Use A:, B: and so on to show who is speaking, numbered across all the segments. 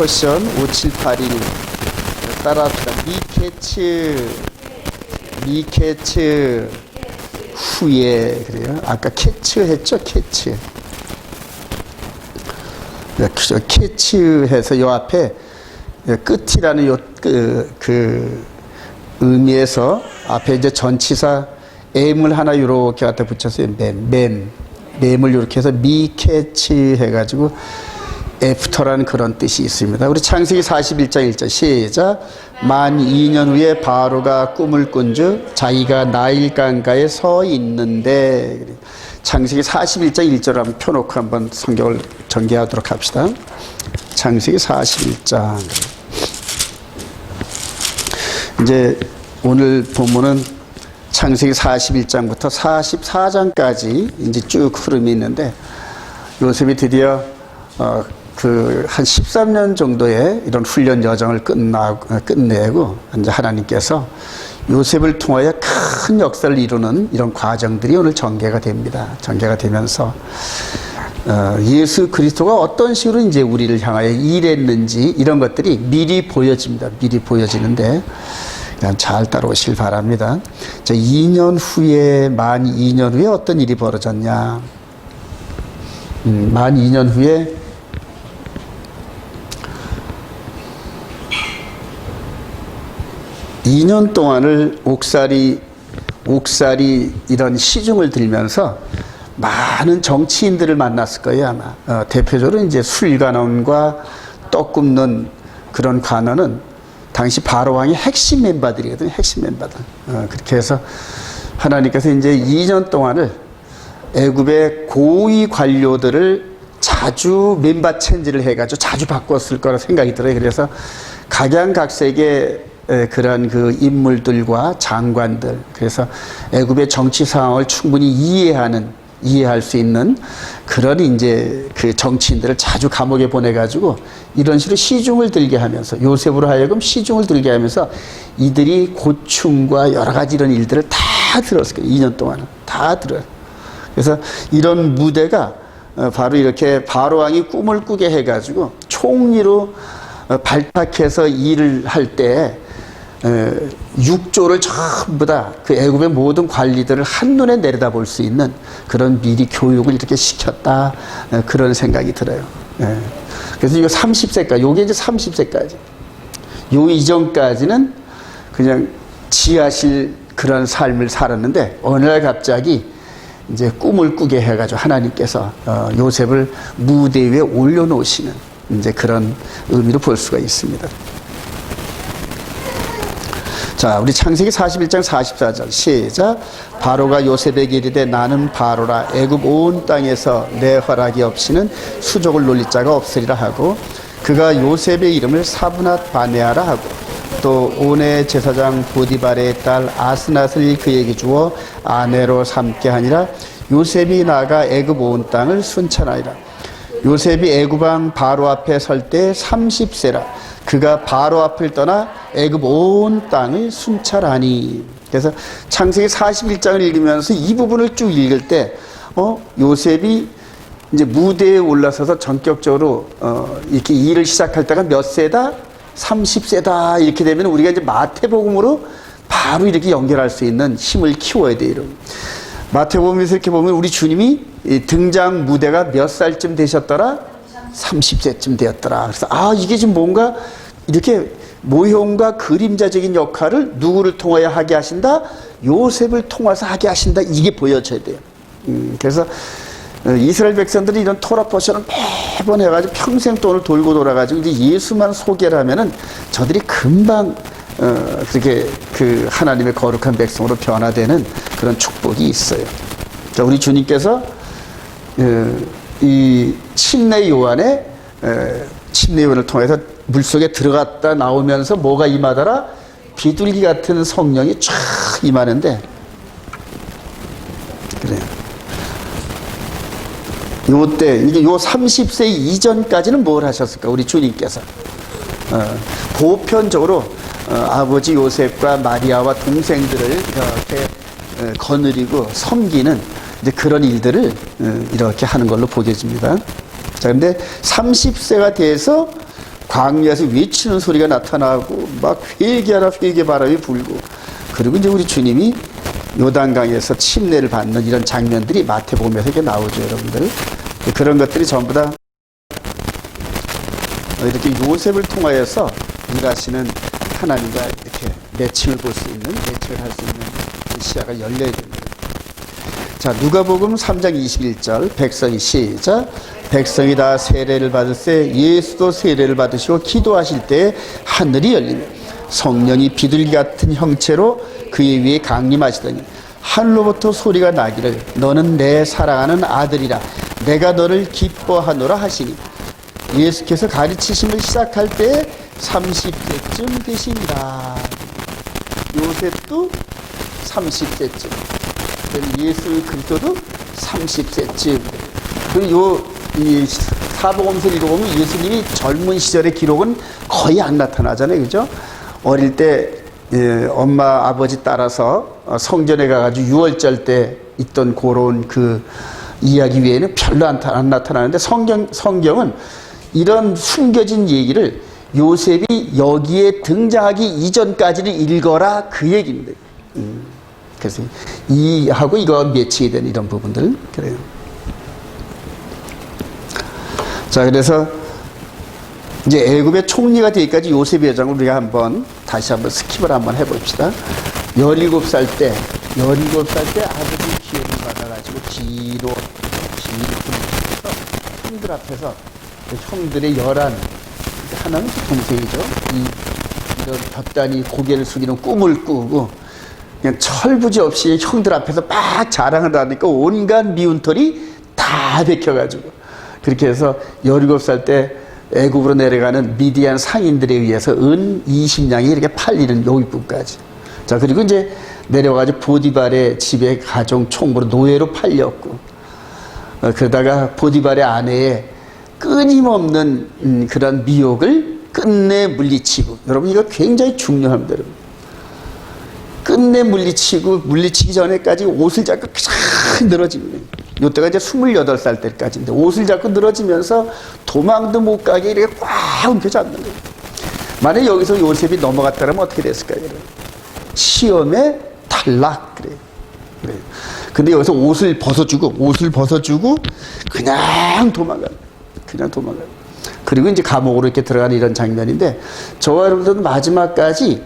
A: 포션 5781 따라합시다. 미캐츠 후에 그래요. 아까 캐츠 했죠? 캐츠. 캐츠 해서 요 앞에 끝이라는 요 그 의미에서 앞에 이제 전치사 M을 하나 요렇게 갖다 붙였어요. 맴을 요렇게 해서 미캐치 해가지고 애프터라는 그런 뜻이 있습니다. 우리 창세기 41장 1절 시작. 만 2년 후에 바로가 꿈을 꾼즉 자기가 나일강가에 서 있는데, 창세기 41장 1절을 한번 펴놓고 한번 성경을 전개하도록 합시다. 창세기 41장. 이제 오늘 본문은 창세기 41장부터 44장까지 이제 쭉 흐름이 있는데, 요셉이 드디어 한 13년 정도의 이런 훈련 여정을 끝내고 이제 하나님께서 요셉을 통하여 큰 역사를 이루는 이런 과정들이 오늘 전개가 됩니다. 전개가 되면서 예수 그리스도가 어떤 식으로 이제 우리를 향하여 일했는지 이런 것들이 미리 보여집니다. 미리 보여지는데 그냥 잘 따라오실 바랍니다. 자, 2년 후에 만 2년 후에 어떤 일이 벌어졌냐? 만 2년 후에 이 년 동안을 옥살이 이런 시중을 들면서 많은 정치인들을 만났을 거예요, 아마. 대표적으로 이제 술관원과 떡 굽는 그런 관원은 당시 바로왕의 핵심 멤버들이거든요, 핵심 멤버들. 그렇게 해서 하나님께서 이제 2년 동안을 애굽의 고위 관료들을 자주 멤버 체인지를 해가지고 자주 바꿨을 거라 생각이 들어요. 그래서 각양각색의 그런 그 인물들과 장관들, 그래서 애굽의 정치 상황을 충분히 이해할 수 있는 그런 이제 그 정치인들을 자주 감옥에 보내가지고 이런 식으로 시중을 들게 하면서, 요셉으로 하여금 시중을 들게 하면서 이들이 고충과 여러 가지 이런 일들을 다 들었을 거예요. 2년 동안은 다 들어요. 그래서 이런 무대가 바로 이렇게 바로왕이 꿈을 꾸게 해가지고 총리로 발탁해서 일을 할 때 6조를 전부 다 그 애굽의 모든 관리들을 한눈에 내려다볼 수 있는 그런 미리 교육을 이렇게 시켰다, 그런 생각이 들어요. 그래서 이거 30세까지, 요게 이제 30세까지, 요 이전까지는 그냥 지하실 그런 삶을 살았는데 어느 날 갑자기 이제 꿈을 꾸게 해가지고 하나님께서 요셉을 무대 위에 올려놓으시는 이제 그런 의미로 볼 수가 있습니다. 자, 우리 창세기 41장 44절 시작. 바로가 요셉에게 이르되 나는 바로라 애굽 온 땅에서 내 허락이 없이는 수족을 놀릴 자가 없으리라 하고, 그가 요셉의 이름을 사브낫 바네아라 하고, 또 온의 제사장 보디발의 딸 아스낫을 그에게 주어 아내로 삼게 하니라. 요셉이 나가 애굽 온 땅을 순찰하니라. 요셉이 애굽왕 바로 앞에 설 때 30세라. 그가 바로 앞을 떠나 애굽 온 땅을 순찰하니. 그래서 창세기 41장을 읽으면서 이 부분을 쭉 읽을 때 요셉이 이제 무대에 올라서서 전격적으로 이렇게 일을 시작할 때가 몇 세다? 30세다. 이렇게 되면 우리가 이제 마태복음으로 바로 이렇게 연결할 수 있는 힘을 키워야 돼요. 마태복음에서 이렇게 보면 우리 주님이 등장 무대가 몇 살쯤 되셨더라? 30세쯤 되었더라. 그래서 이게 지금 뭔가 이렇게 모형과 그림자적인 역할을 누구를 통하여 하게 하신다? 요셉을 통해서 하게 하신다. 이게 보여져야 돼요. 그래서 이스라엘 백성들이 이런 토라 포션을 매번 해가지고 평생 돈을 돌고 돌아가지고 이제 예수만 소개를 하면은 저들이 금방 그렇게 그 하나님의 거룩한 백성으로 변화되는 그런 축복이 있어요. 자, 우리 주님께서 이 침례 요한의 침례 요한을 통해서 물속에 들어갔다 나오면서 뭐가 임하더라? 비둘기 같은 성령이 쫙 임하는데, 그래요. 요때 이게 요 30세 이전까지는 뭘 하셨을까? 우리 주님께서 보편적으로 아버지 요셉과 마리아와 동생들을 이렇게 거느리고 섬기는 이제 그런 일들을 이렇게 하는 걸로 보여집니다. 자, 근데 30세가 돼서 광야에서 외치는 소리가 나타나고 막 회개하라 회개 바람이 불고, 그리고 이제 우리 주님이 요단강에서 침례를 받는 이런 장면들이 마태복음에서 이렇게 나오죠, 여러분들. 그런 것들이 전부 다 이렇게 요셉을 통하여서 일하시는 하나님과 이렇게 매칭을 볼 수 있는, 매칭을 할 수 있는 시야가 열려야 됩니다. 자, 누가복음 3장 21절, 백성이 시작. 백성이 다 세례를 받을세 예수도 세례를 받으시고 기도하실 때 하늘이 열리며 성령이 비둘기 같은 형체로 그의 위에 강림하시더니 하늘로부터 소리가 나기를 너는 내 사랑하는 아들이라 내가 너를 기뻐하노라 하시니, 예수께서 가르치심을 시작할 때 30세쯤 되시니라. 요셉도 30세쯤, 예수 그리스도도 30세쯤. 그리고 이 사복음서 읽어보면 예수님이 젊은 시절의 기록은 거의 안 나타나잖아요, 그죠? 어릴 때 엄마 아버지 따라서 성전에 가가지고 유월절 때 있던 그런 그 이야기 외에는 별로 안 나타나는데, 성경은 이런 숨겨진 얘기를 요셉이 여기에 등장하기 이전까지는 읽어라, 그 얘기입니다. 그래서 이하고 이거 매칭이 되는 이런 부분들, 그래요. 자, 그래서 이제 애굽의 총리가 되기까지 요셉의 여정을 우리가 다시 한번 스킵을 한번 해봅시다. 17살 때 아버지 기회를 받아가지고 뒤로 보내서 형들 앞에서 형들의 하나는 동생이죠. 이런 볕단이 고개를 숙이는 꿈을 꾸고 그냥 철부지 없이 형들 앞에서 막 자랑을 하니까 온갖 미운 털이 다 베껴가지고, 그렇게 해서 17살 때 애굽으로 내려가는 미디안 상인들에 의해서 은 20냥이 이렇게 팔리는 여기뿐까지. 자, 그리고 이제 내려와가지고 보디발의 집에 가정 총무로 노예로 팔렸고, 그러다가 보디발의 아내의 끊임없는 그런 미혹을 끝내 물리치고, 여러분 이거 굉장히 중요합니다, 여러분. 끝내 물리치기 전에까지 옷을 잡고 쫙 늘어집니다. 이때가 이제 28살 때까지인데 옷을 잡고 늘어지면서 도망도 못 가게 이렇게 꽉 움켜잡는 거예요. 만약에 여기서 요셉이 넘어갔다면 어떻게 됐을까요? 시험에 탈락. 그래요. 근데 여기서 옷을 벗어주고 그냥 도망가요. 그리고 이제 감옥으로 이렇게 들어가는 이런 장면인데, 저와 여러분들은 마지막까지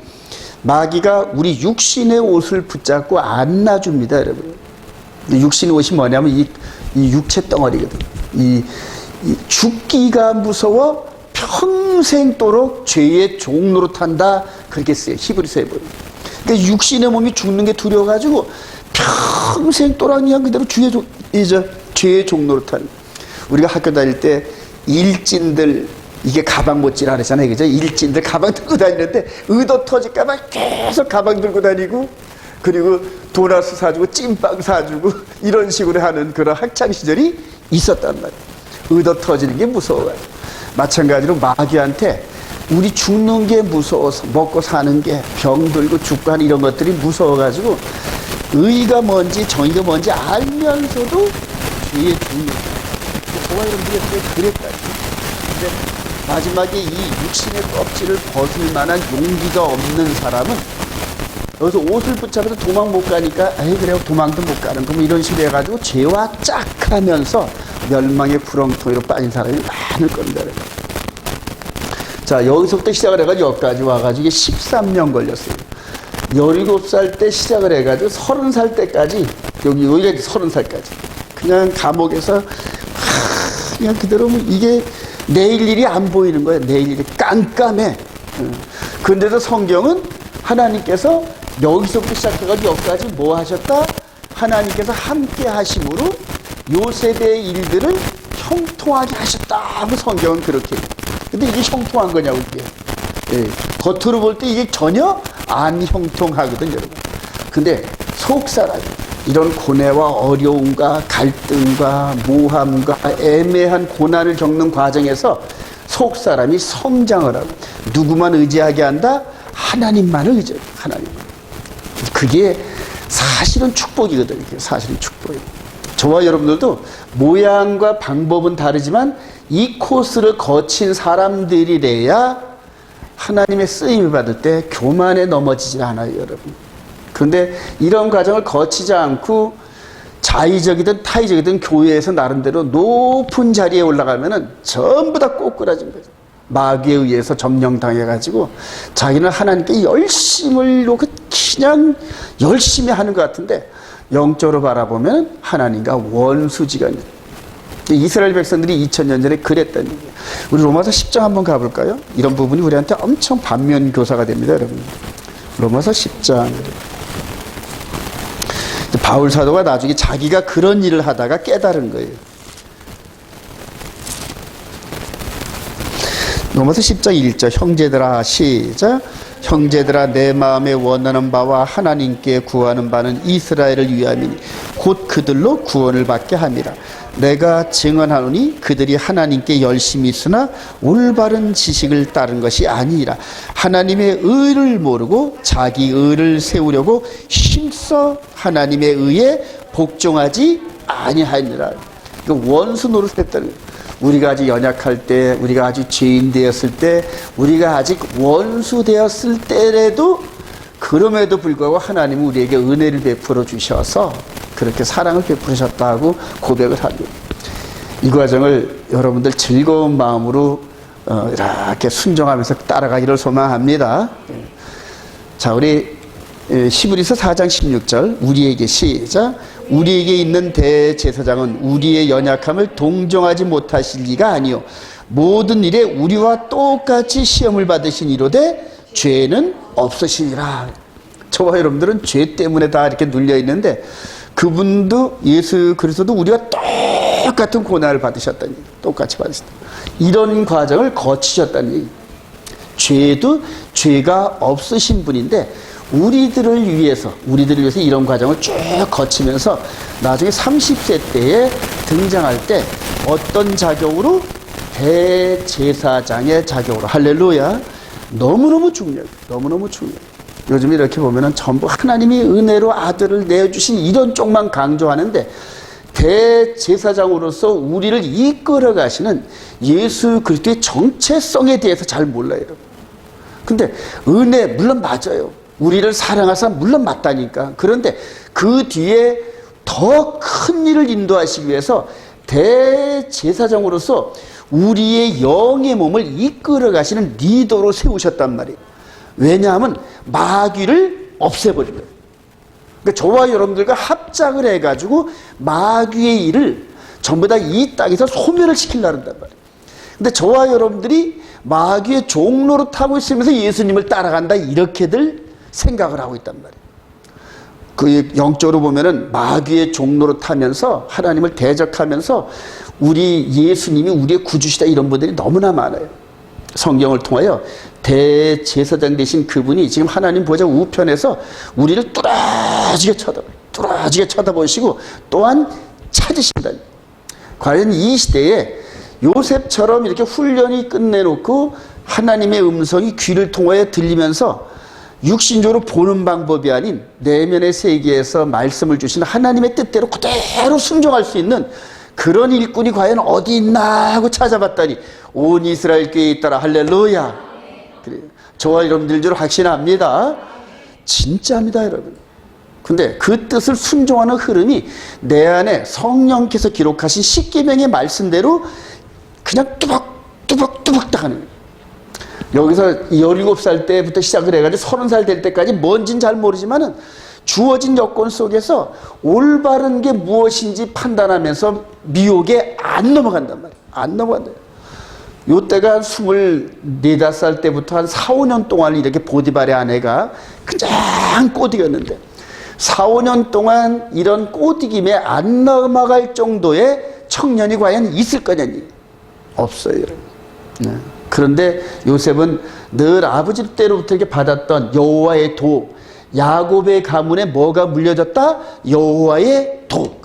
A: 마귀가 우리 육신의 옷을 붙잡고 안 놔줍니다, 여러분. 육신의 옷이 뭐냐면 이 육체 덩어리거든. 이 죽기가 무서워 평생도록 죄의 종 노릇한다, 그렇게 써요, 히브리서에 보면. 그러니까 육신의 몸이 죽는 게 두려워가지고 평생도록 그냥 그대로 죄의 종 노릇하는. 우리가 학교 다닐 때 일진들 이게 가방 못 지라 그러잖아요, 그죠? 일진들 가방 들고 다니는데 의도 터질까봐 계속 가방 들고 다니고, 그리고 도나스 사주고 찐빵 사주고 이런 식으로 하는 그런 학창시절이 있었단 말이에요. 의도 터지는 게 무서워가지고. 마찬가지로 마귀한테 우리 죽는 게 무서워서, 먹고 사는 게, 병 들고 죽고 하는 이런 것들이 무서워가지고 의가 뭔지 정의가 뭔지 알면서도 죄의 종이, 저와 여러분들이 그랬다니. 근데 마지막에 이 육신의 껍질을 벗을 만한 용기가 없는 사람은 여기서 옷을 붙잡아서 도망 못 가니까, 에이 그래 도망도 못 가는 거 뭐 이런 식으로 해가지고 죄와 짝하면서 멸망의 구렁텅이로 빠진 사람이 많을 겁니다. 자, 여기서부터 시작을 해가지고 여기까지 와가지고 이게 13년 걸렸어요. 17살 때 시작을 해가지고 30살 때까지, 여기가 30살까지 그냥 감옥에서 그냥 그대로 이게 내일 일이 안 보이는 거예요. 내일 일이 깜깜해. 그런데도 성경은 하나님께서 여기서부터 시작해가지고 여기까지 뭐 하셨다? 하나님께서 함께 하심으로 요셉의 일들을 형통하게 하셨다 하고 성경은 그렇게. 근데 이게 형통한 거냐고, 이게. 예, 겉으로 볼 때 이게 전혀 안 형통하거든요, 여러분. 근데 속사람이 이런 고뇌와 어려움과 갈등과 모함과 애매한 고난을 겪는 과정에서 속사람이 성장을 하고, 누구만 의지하게 한다? 하나님만을 의지해요. 하나님만. 그게 사실은 축복이거든요. 사실은 축복이에요. 저와 여러분들도 모양과 방법은 다르지만 이 코스를 거친 사람들이래야 하나님의 쓰임을 받을 때 교만에 넘어지질 않아요, 여러분. 그런데 이런 과정을 거치지 않고 자의적이든 타의적이든 교회에서 나름대로 높은 자리에 올라가면은 전부 다 꼬꾸라진 거죠. 마귀에 의해서 점령당해가지고 자기는 하나님께 열심을 놓고 그냥 열심히 하는 것 같은데 영적으로 바라보면 하나님과 원수지간이. 이스라엘 백성들이 2000년 전에 그랬다는 얘기예요. 우리 로마서 10장 한번 가볼까요? 이런 부분이 우리한테 엄청 반면교사가 됩니다, 여러분. 로마서 10장. 바울 사도가 나중에 자기가 그런 일을 하다가 깨달은 거예요. 로마서 10장 1절. 형제들아, 시작. 형제들아, 내 마음에 원하는 바와 하나님께 구하는 바는 이스라엘을 위함이니 곧 그들로 구원을 받게 함이라. 내가 증언하노니 그들이 하나님께 열심히 있으나 올바른 지식을 따른 것이 아니라 하나님의 의를 모르고 자기 의를 세우려고 힘써 하나님의 의에 복종하지 아니하니라. 원수 노릇했다는 거예요. 우리가 아직 연약할 때, 우리가 아직 죄인 되었을 때, 우리가 아직 원수 되었을 때라도 그럼에도 불구하고 하나님은 우리에게 은혜를 베풀어 주셔서 그렇게 사랑을 베푸셨다고 고백을 합니다. 이 과정을 여러분들 즐거운 마음으로 이렇게 순종하면서 따라가기를 소망합니다. 자, 우리 히브리서 4장 16절. 우리에게, 시작. 우리에게 있는 대제사장은 우리의 연약함을 동정하지 못하실 리가 아니요 모든 일에 우리와 똑같이 시험을 받으신 이로되 죄는 없으시니라. 저와 여러분들은 죄 때문에 다 이렇게 눌려 있는데 그분도 예수 그리스도도 우리와 똑같은 고난을 받으셨다니, 똑같이 받으셨다. 이런 과정을 거치셨다는 얘기. 죄도 죄가 없으신 분인데 우리들을 위해서 이런 과정을 쭉 거치면서 나중에 30세 때에 등장할 때 어떤 자격으로? 대제사장의 자격으로. 할렐루야. 너무너무 중요해요. 너무너무 중요해요. 요즘 이렇게 보면은 전부 하나님이 은혜로 아들을 내어주신 이런 쪽만 강조하는데 대제사장으로서 우리를 이끌어 가시는 예수 그리스도의 정체성에 대해서 잘 몰라요. 근데 은혜 물론 맞아요. 우리를 사랑하사 물론 맞다니까. 그런데 그 뒤에 더 큰 일을 인도하시기 위해서 대제사장으로서 우리의 영의 몸을 이끌어 가시는 리더로 세우셨단 말이에요. 왜냐하면 마귀를 없애버린 거예요. 그러니까 저와 여러분들과 합작을 해가지고 마귀의 일을 전부 다 이 땅에서 소멸을 시키려고 한단 말이에요. 근데 저와 여러분들이 마귀의 종로로 타고 있으면서 예수님을 따라간다 이렇게들 생각을 하고 있단 말이에요. 그 영적으로 보면은 마귀의 종로로 타면서 하나님을 대적하면서 우리 예수님이 우리의 구주시다 이런 분들이 너무나 많아요. 성경을 통하여 대제사장 되신 그분이 지금 하나님 보좌 우편에서 우리를 뚜라지게 쳐다보시고 또한 찾으신다. 과연 이 시대에 요셉처럼 이렇게 훈련이 끝내놓고 하나님의 음성이 귀를 통하여 들리면서 육신적으로 보는 방법이 아닌 내면의 세계에서 말씀을 주신 하나님의 뜻대로 그대로 순종할 수 있는 그런 일꾼이 과연 어디 있나 하고 찾아봤더니 온 이스라엘 교회에 있더라. 할렐루야. 그래요. 저와 여러분들 줄 확신합니다. 진짜입니다, 여러분. 근데 그 뜻을 순종하는 흐름이 내 안에 성령께서 기록하신 십계명의 말씀대로 그냥 뚜벅뚜벅 하는 거예요. 여기서 17살 때부터 시작을 해가지고 30살 될 때까지 뭔진 잘 모르지만은 주어진 여건 속에서 올바른 게 무엇인지 판단하면서 미혹에 안 넘어간단 말이에요. 안 넘어간다. 요때가 24, 5살 때부터 한 4, 5년 동안 이렇게 보디발의 아내가 그냥 꼬디겼는데 4, 5년 동안 이런 꼬디김에 안 넘어갈 정도의 청년이 과연 있을 거냐니 없어요, 여러분. 네. 그런데 요셉은 늘 아버지 때로부터 이렇게 받았던 여호와의 도, 야곱의 가문에 뭐가 물려졌다? 여호와의 도.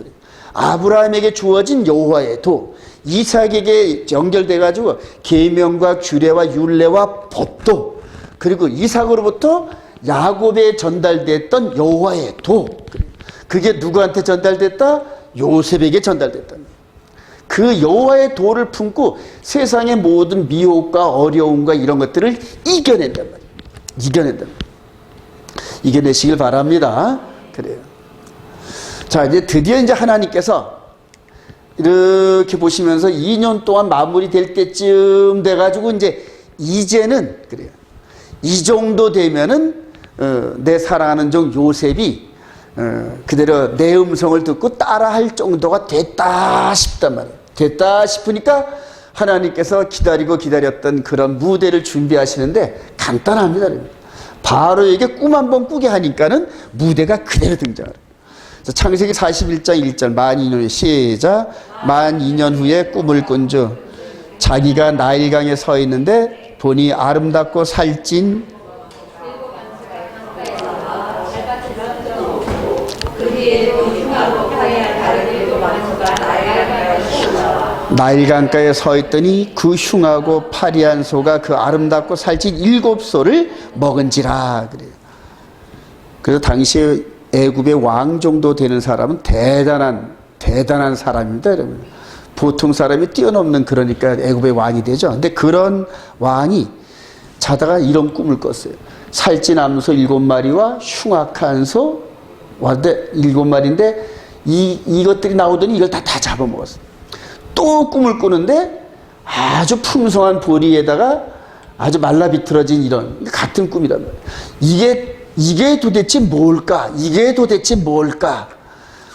A: 아브라함에게 주어진 여호와의 도, 이삭에게 연결돼 가지고 계명과 규례와 율례와 법도, 그리고 이삭으로부터 야곱에 전달됐던 여호와의 도, 그게 누구한테 전달됐다? 요셉에게 전달됐다. 그 여호와의 도를 품고 세상의 모든 미혹과 어려움과 이런 것들을 이겨낸단 말이에요. 이겨낸단 말이에요. 이겨내시길 바랍니다. 그래요. 자, 이제 드디어 이제 하나님께서 이렇게 보시면서 2년 동안 마무리될 때쯤 돼가지고 이제는 그래요. 이 정도 되면은 내 사랑하는 종 요셉이 그대로 내 음성을 듣고 따라할 정도가 됐다 싶단 말이에요. 됐다 싶으니까 하나님께서 기다리고 기다렸던 그런 무대를 준비하시는데 간단합니다. 바로에게 꿈 한번 꾸게 하니까는 무대가 그대로 등장을 해요. 창세기 41장 1절 만 2년 후에 시작. 만 2년 후에 꿈을 꾼 주 자기가 나일강에 서 있는데 보니 아름답고 살찐 나일강가에 서 있더니 그 흉하고 파리한 소가 그 아름답고 살찐 7소를 먹은지라 그래요. 그래서 당시에 애굽의 왕 정도 되는 사람은 대단한 사람입니다, 여러분. 보통 사람이 뛰어넘는 그러니까 애굽의 왕이 되죠. 근데 그런 왕이 자다가 이런 꿈을 꿨어요. 살찐 암소 7마리와 흉악한 소 7마리인데 이것들이 나오더니 이걸 다 잡아먹었어요. 또 꿈을 꾸는데 아주 풍성한 보리에다가 아주 말라비틀어진 이런 같은 꿈이란 말이에요. 이게 도대체 뭘까? 이게 도대체 뭘까?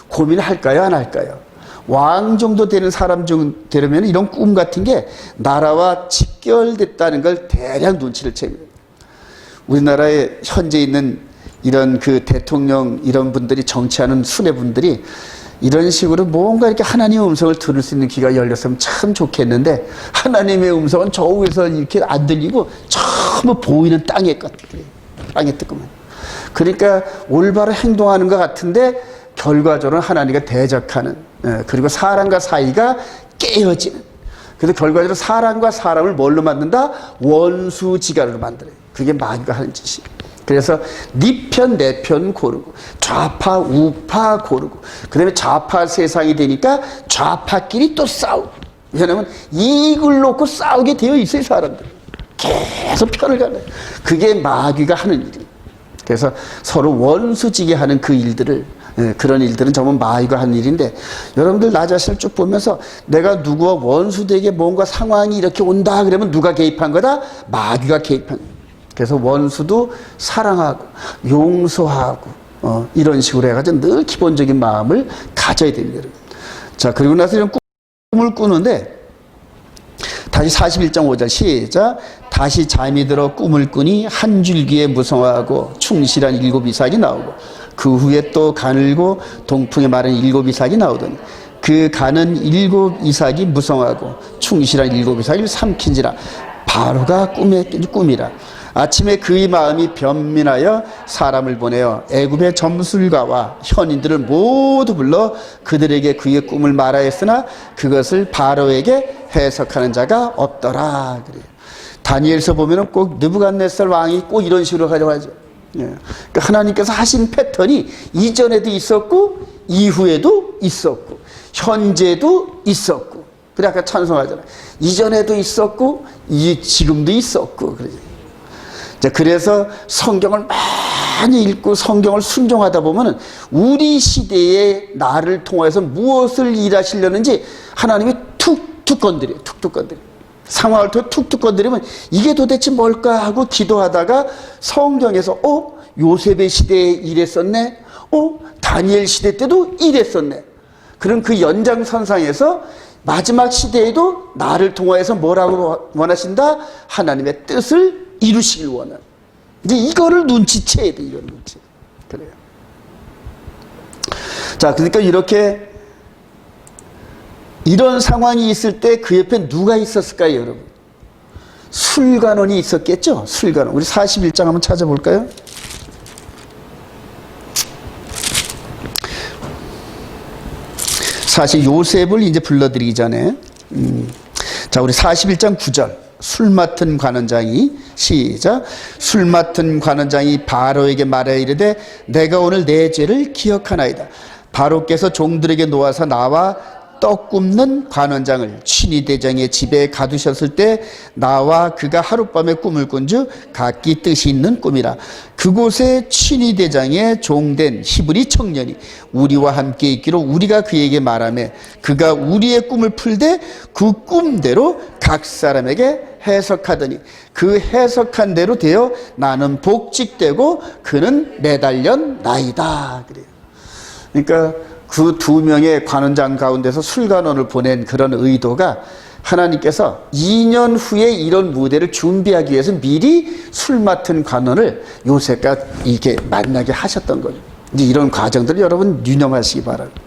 A: 고민할까요? 안 할까요? 왕 정도 되는 사람 중 되려면 이런 꿈 같은 게 나라와 직결됐다는 걸 대략 눈치를 채입니다. 우리나라에 현재 있는 이런 그 대통령 이런 분들이 정치하는 수뇌분들이 이런 식으로 뭔가 이렇게 하나님의 음성을 들을 수 있는 귀가 열렸으면 참 좋겠는데 하나님의 음성은 저 위에서 이렇게 안 들리고 전부 보이는 땅에 것들이 땅에 뜨거만. 그러니까 올바로 행동하는 것 같은데 결과적으로 하나님과 대적하는 그리고 사람과 사이가 깨어지는 그래서 결과적으로 사람과 사람을 뭘로 만든다? 원수지간으로 만들어요. 그게 마귀가 하는 짓이에요. 그래서 네 편 내 편 고르고 좌파 우파 고르고 그 다음에 좌파 세상이 되니까 좌파끼리 또 싸우고 왜냐하면 이익을 놓고 싸우게 되어 있어요. 사람들 계속 편을 가는 그게 마귀가 하는 일이에요. 그래서 서로 원수지게 하는 그 일들을 그런 일들은 전부 마귀가 하는 일인데 여러분들 나 자신을 쭉 보면서 내가 누구와 원수되게 뭔가 상황이 이렇게 온다 그러면 누가 개입한 거다? 마귀가 개입한 거다. 그래서 원수도 사랑하고 용서하고 이런 식으로 해가지고 늘 기본적인 마음을 가져야 됩니다. 자, 그리고 나서 이런 꿈을 꾸는데 다시 41장 5절 시작. 다시 잠이 들어 꿈을 꾸니 한 줄기에 무성하고 충실한 7 이삭이 나오고 그 후에 또 가늘고 동풍에 마른 7 이삭이 나오더니 그 가는 7 이삭이 무성하고 충실한 7 이삭을 삼킨지라 바로가 꿈의 꿈이라. 아침에 그의 마음이 변민하여 사람을 보내어 애굽의 점술가와 현인들을 모두 불러 그들에게 그의 꿈을 말하였으나 그것을 바로에게 해석하는 자가 없더라. 그래요. 다니엘서 보면은 꼭 느부갓네살 왕이 꼭 이런 식으로 가져가죠. 그러니까 하나님께서 하신 패턴이 이전에도 있었고 이후에도 있었고 현재도 있었고 그래 아까 찬송하잖아요. 이전에도 있었고 지금도 있었고 그러죠. 그래서 성경을 많이 읽고 성경을 순종하다 보면 우리 시대에 나를 통해서 무엇을 일하시려는지 하나님이 툭툭 건드려요. 툭툭 건드려요. 상황을 툭툭 건드리면 이게 도대체 뭘까 하고 기도하다가 성경에서 요셉의 시대에 이랬었네. 다니엘 시대 때도 이랬었네. 그럼 그 연장선상에서 마지막 시대에도 나를 통하여서 뭐라고 원하신다? 하나님의 뜻을 이루시길 원하는. 이제 이거를 눈치채야 돼, 이거를 눈치. 그래요. 자, 그러니까 이런 상황이 있을 때 그 옆에 누가 있었을까요, 여러분? 술관원이 있었겠죠? 술관원. 우리 41장 한번 찾아볼까요? 사실 요셉을 이제 불러드리기 전에, 자, 우리 41장 9절. 술 맡은 관원장이 시작. 술 맡은 관원장이 바로에게 말하여 이르되 내가 오늘 내 죄를 기억하나이다. 바로께서 종들에게 놓아서 나와 떡 굽는 관원장을 친위대장의 집에 가두셨을 때 나와 그가 하룻밤에 꿈을 꾼즉 각기 뜻이 있는 꿈이라. 그곳에 친위대장의 종된 히브리 청년이 우리와 함께 있기로 우리가 그에게 말하며 그가 우리의 꿈을 풀되 그 꿈대로 각 사람에게 해석하더니 그 해석한 대로 되어 나는 복직되고 그는 매달렸나이다. 그래요. 그러니까 그 두 명의 관원장 가운데서 술관원을 보낸 그런 의도가 하나님께서 2년 후에 이런 무대를 준비하기 위해서 미리 술 맡은 관원을 요셉과 이렇게 만나게 하셨던 거죠. 이제 이런 과정들을 여러분 유념하시기 바랍니다.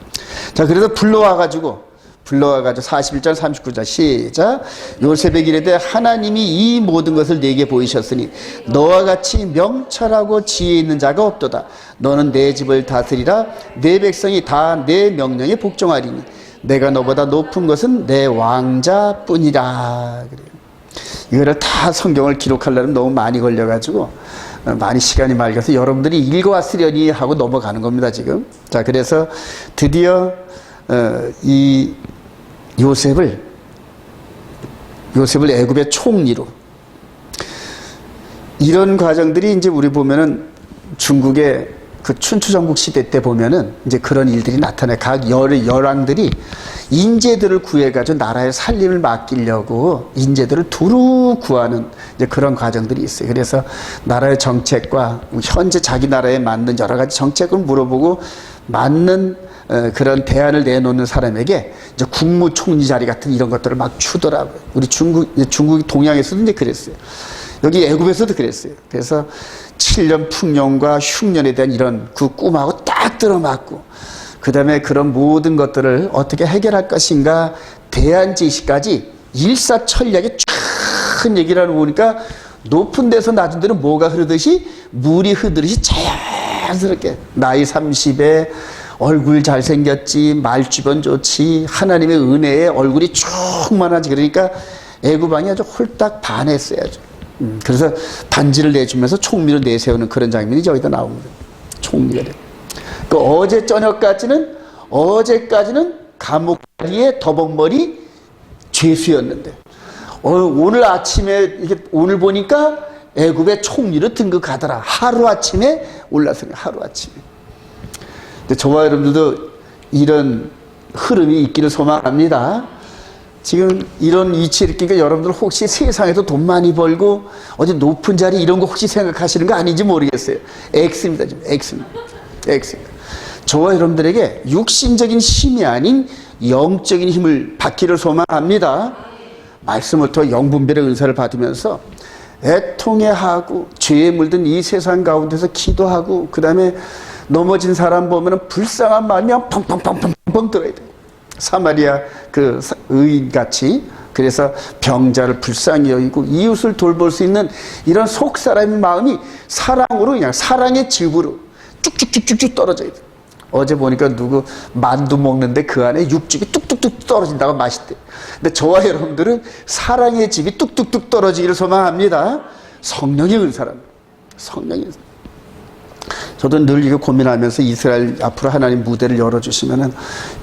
A: 자, 그래서 불러와가지고 41장 39절 시작. 요셉에게 이르되 하나님이 이 모든 것을 내게 보이셨으니 너와 같이 명철하고 지혜 있는 자가 없도다. 너는 내 집을 다스리라. 내 백성이 다 내 명령에 복종하리니 내가 너보다 높은 것은 내 왕자뿐이라. 그래요. 이거를 다 성경을 기록하려면 너무 많이 걸려가지고 많이 시간이 맑아서 여러분들이 읽어왔으려니 하고 넘어가는 겁니다 지금. 자, 그래서 드디어 이 요셉을 애굽의 총리로, 이런 과정들이 이제 우리 보면은 중국의 그 춘추전국 시대 때 보면은 이제 그런 일들이 나타나요. 각 열왕들이 인재들을 구해가지고 나라의 살림을 맡기려고 인재들을 두루 구하는 이제 그런 과정들이 있어요. 그래서 나라의 정책과 현재 자기 나라에 맞는 여러 가지 정책을 물어보고 맞는 그런 대안을 내놓는 사람에게 이제 국무총리 자리 같은 이런 것들을 막 주더라고요. 우리 중국이 동양에서도 이제 그랬어요. 여기 애굽에서도 그랬어요. 그래서 7년 풍년과 흉년에 대한 이런 그 꿈하고 딱 들어맞고, 그 다음에 그런 모든 것들을 어떻게 해결할 것인가 대안 제시까지 일사천리하게 쫙 얘기를 하는 거 보니까 높은 데서 낮은 데로 뭐가 흐르듯이 물이 흐르듯이 자연스럽게 나이 30에 얼굴 잘생겼지, 말주변 좋지, 하나님의 은혜에 얼굴이 충만하지. 그러니까 애굽왕이 아주 홀딱 반했어야죠. 그래서 반지를 내주면서 총리를 내세우는 그런 장면이 저기다 나옵니다. 총리가 돼요. 그 어제까지는 감옥다리에 더벅머리 죄수였는데 오늘 아침에 오늘 보니까 애굽의 총리로 등극하더라. 하루 아침에 올라서요. 하루 아침에. 근데 저와 여러분들도 이런 흐름이 있기를 소망합니다. 지금 이런 위치에 있으니까 여러분들 혹시 세상에서 돈 많이 벌고 어디 높은 자리 이런 거 혹시 생각하시는 거 아닌지 모르겠어요. X입니다. 지금 X입니다. X입니다. 저와 여러분들에게 육신적인 힘이 아닌 영적인 힘을 받기를 소망합니다. 말씀을 통해 영분별의 은사를 받으면서 애통해하고 죄에 물든 이 세상 가운데서 기도하고, 그 다음에 넘어진 사람 보면은 불쌍한 마음이 펑펑펑펑 들어야 돼요. 사마리아 그 의인같이. 그래서 병자를 불쌍히 여기고 이웃을 돌볼 수 있는 이런 속 사람의 마음이 사랑으로, 그냥 사랑의 즙으로 쭉쭉쭉쭉 떨어져야 돼요. 어제 보니까 누구 만두 먹는데 그 안에 육즙이 뚝뚝뚝 떨어진다고 맛있대요. 근데 저와 여러분들은 사랑의 즙이 뚝뚝뚝 떨어지기를 소망합니다. 성령의 은사랍니다. 성령의 은사. 저도 늘 이거 고민하면서 이스라엘 앞으로 하나님 무대를 열어주시면은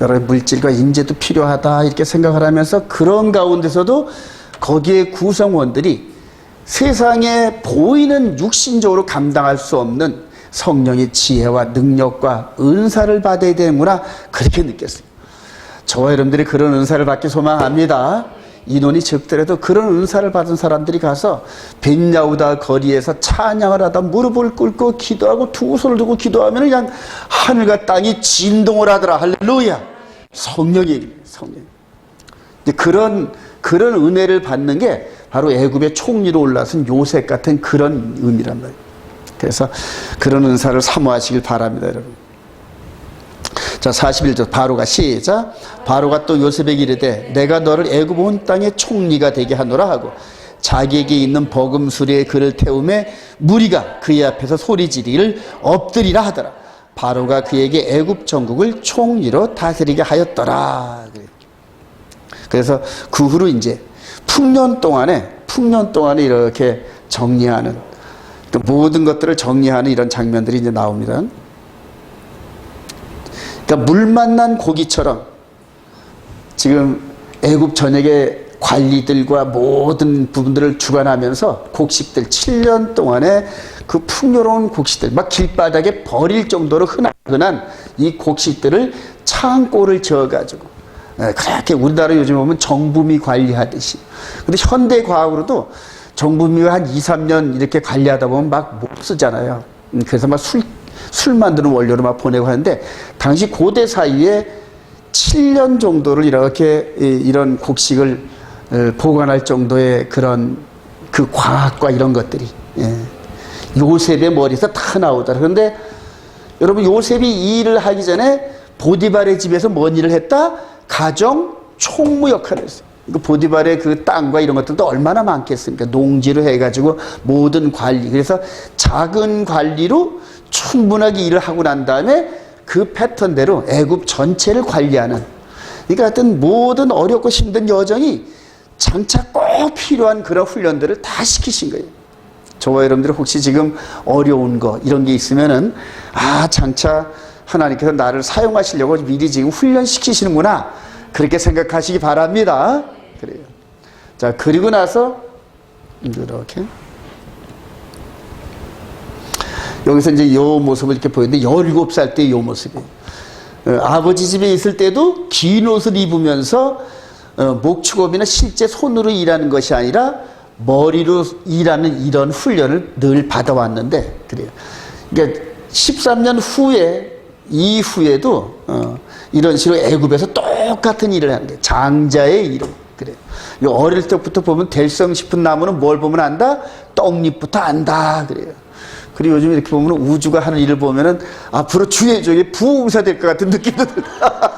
A: 여러 물질과 인재도 필요하다 이렇게 생각을 하면서, 그런 가운데서도 거기에 구성원들이 세상에 보이는 육신적으로 감당할 수 없는 성령의 지혜와 능력과 은사를 받아야 되는구나, 그렇게 느꼈어요. 저와 여러분들이 그런 은사를 받기 소망합니다. 인원이 적더라도 그런 은사를 받은 사람들이 가서 벤야우다 거리에서 찬양을 하다 무릎을 꿇고 기도하고 두 손을 두고 기도하면 그냥 하늘과 땅이 진동을 하더라. 할렐루야. 성령이. 그런 은혜를 받는 게 바로 애굽의 총리로 올라선 요셉 같은 그런 의미란 말이에요. 그래서 그런 은사를 사모하시길 바랍니다, 여러분. 자, 41절 바로가 시작. 바로가 또 요셉에게 이르되 내가 너를 애굽 온 땅의 총리가 되게 하노라 하고 자기에게 있는 버금수리에 그를 태우매 무리가 그의 앞에서 소리 지르기를 엎드리라 하더라. 바로가 그에게 애굽 전국을 총리로 다스리게 하였더라. 그래서 그 후로 이제 풍년 동안에 이렇게 정리하는, 모든 것들을 정리하는 이런 장면들이 이제 나옵니다. 그러니까 물 만난 고기처럼 지금 애굽 전역의 관리들과 모든 부분들을 주관하면서 곡식들 7년 동안에 그 풍요로운 곡식들 막 길바닥에 버릴 정도로 흔한 이 곡식들을 창고를 지어가지고 그렇게 우리나라 요즘 보면 정부미 관리하듯이. 근데 현대 과학으로도 정부미가 한 2, 3년 이렇게 관리하다 보면 막 못 쓰잖아요. 그래서 막 술 만드는 원료로 막 보내고 하는데 당시 고대 사이에 7년 정도를 이렇게 이런 곡식을 보관할 정도의 그런 그 과학과 이런 것들이 요셉의 머리에서 다 나오더라. 그런데 여러분 요셉이 이 일을 하기 전에 보디발의 집에서 뭔 일을 했다? 가정 총무 역할을 했어요. 보디발의 그 땅과 이런 것들도 얼마나 많겠습니까? 농지로 해가지고 모든 관리. 그래서 작은 관리로 충분하게 일을 하고 난 다음에 그 패턴대로 애굽 전체를 관리하는. 그러니까 하여튼 모든 어렵고 힘든 여정이 장차 꼭 필요한 그런 훈련들을 다 시키신 거예요. 저와 여러분들이 혹시 지금 어려운 거 이런 게 있으면은 장차 하나님께서 나를 사용하시려고 미리 지금 훈련시키시는구나 그렇게 생각하시기 바랍니다. 그래요. 자, 그리고 나서 이렇게 여기서 이제 이 모습을 이렇게 보이는데 17살 때 이 모습이에요. 아버지 집에 있을 때도 긴 옷을 입으면서 목축업이나 실제 손으로 일하는 것이 아니라 머리로 일하는 이런 훈련을 늘 받아왔는데 그래요. 그러니까 13년 후에 이후에도 이런 식으로 애굽에서 똑같은 일을 하는 거예요. 장자의 일을. 그래요. 어릴 때부터 보면 될성 싶은 나무는 뭘 보면 안다? 떡잎부터 안다. 그래요. 그리고 요즘 이렇게 보면 우주가 하는 일을 보면은 앞으로 주의 쪽에 부흥사 될 것 같은 느낌도 든다.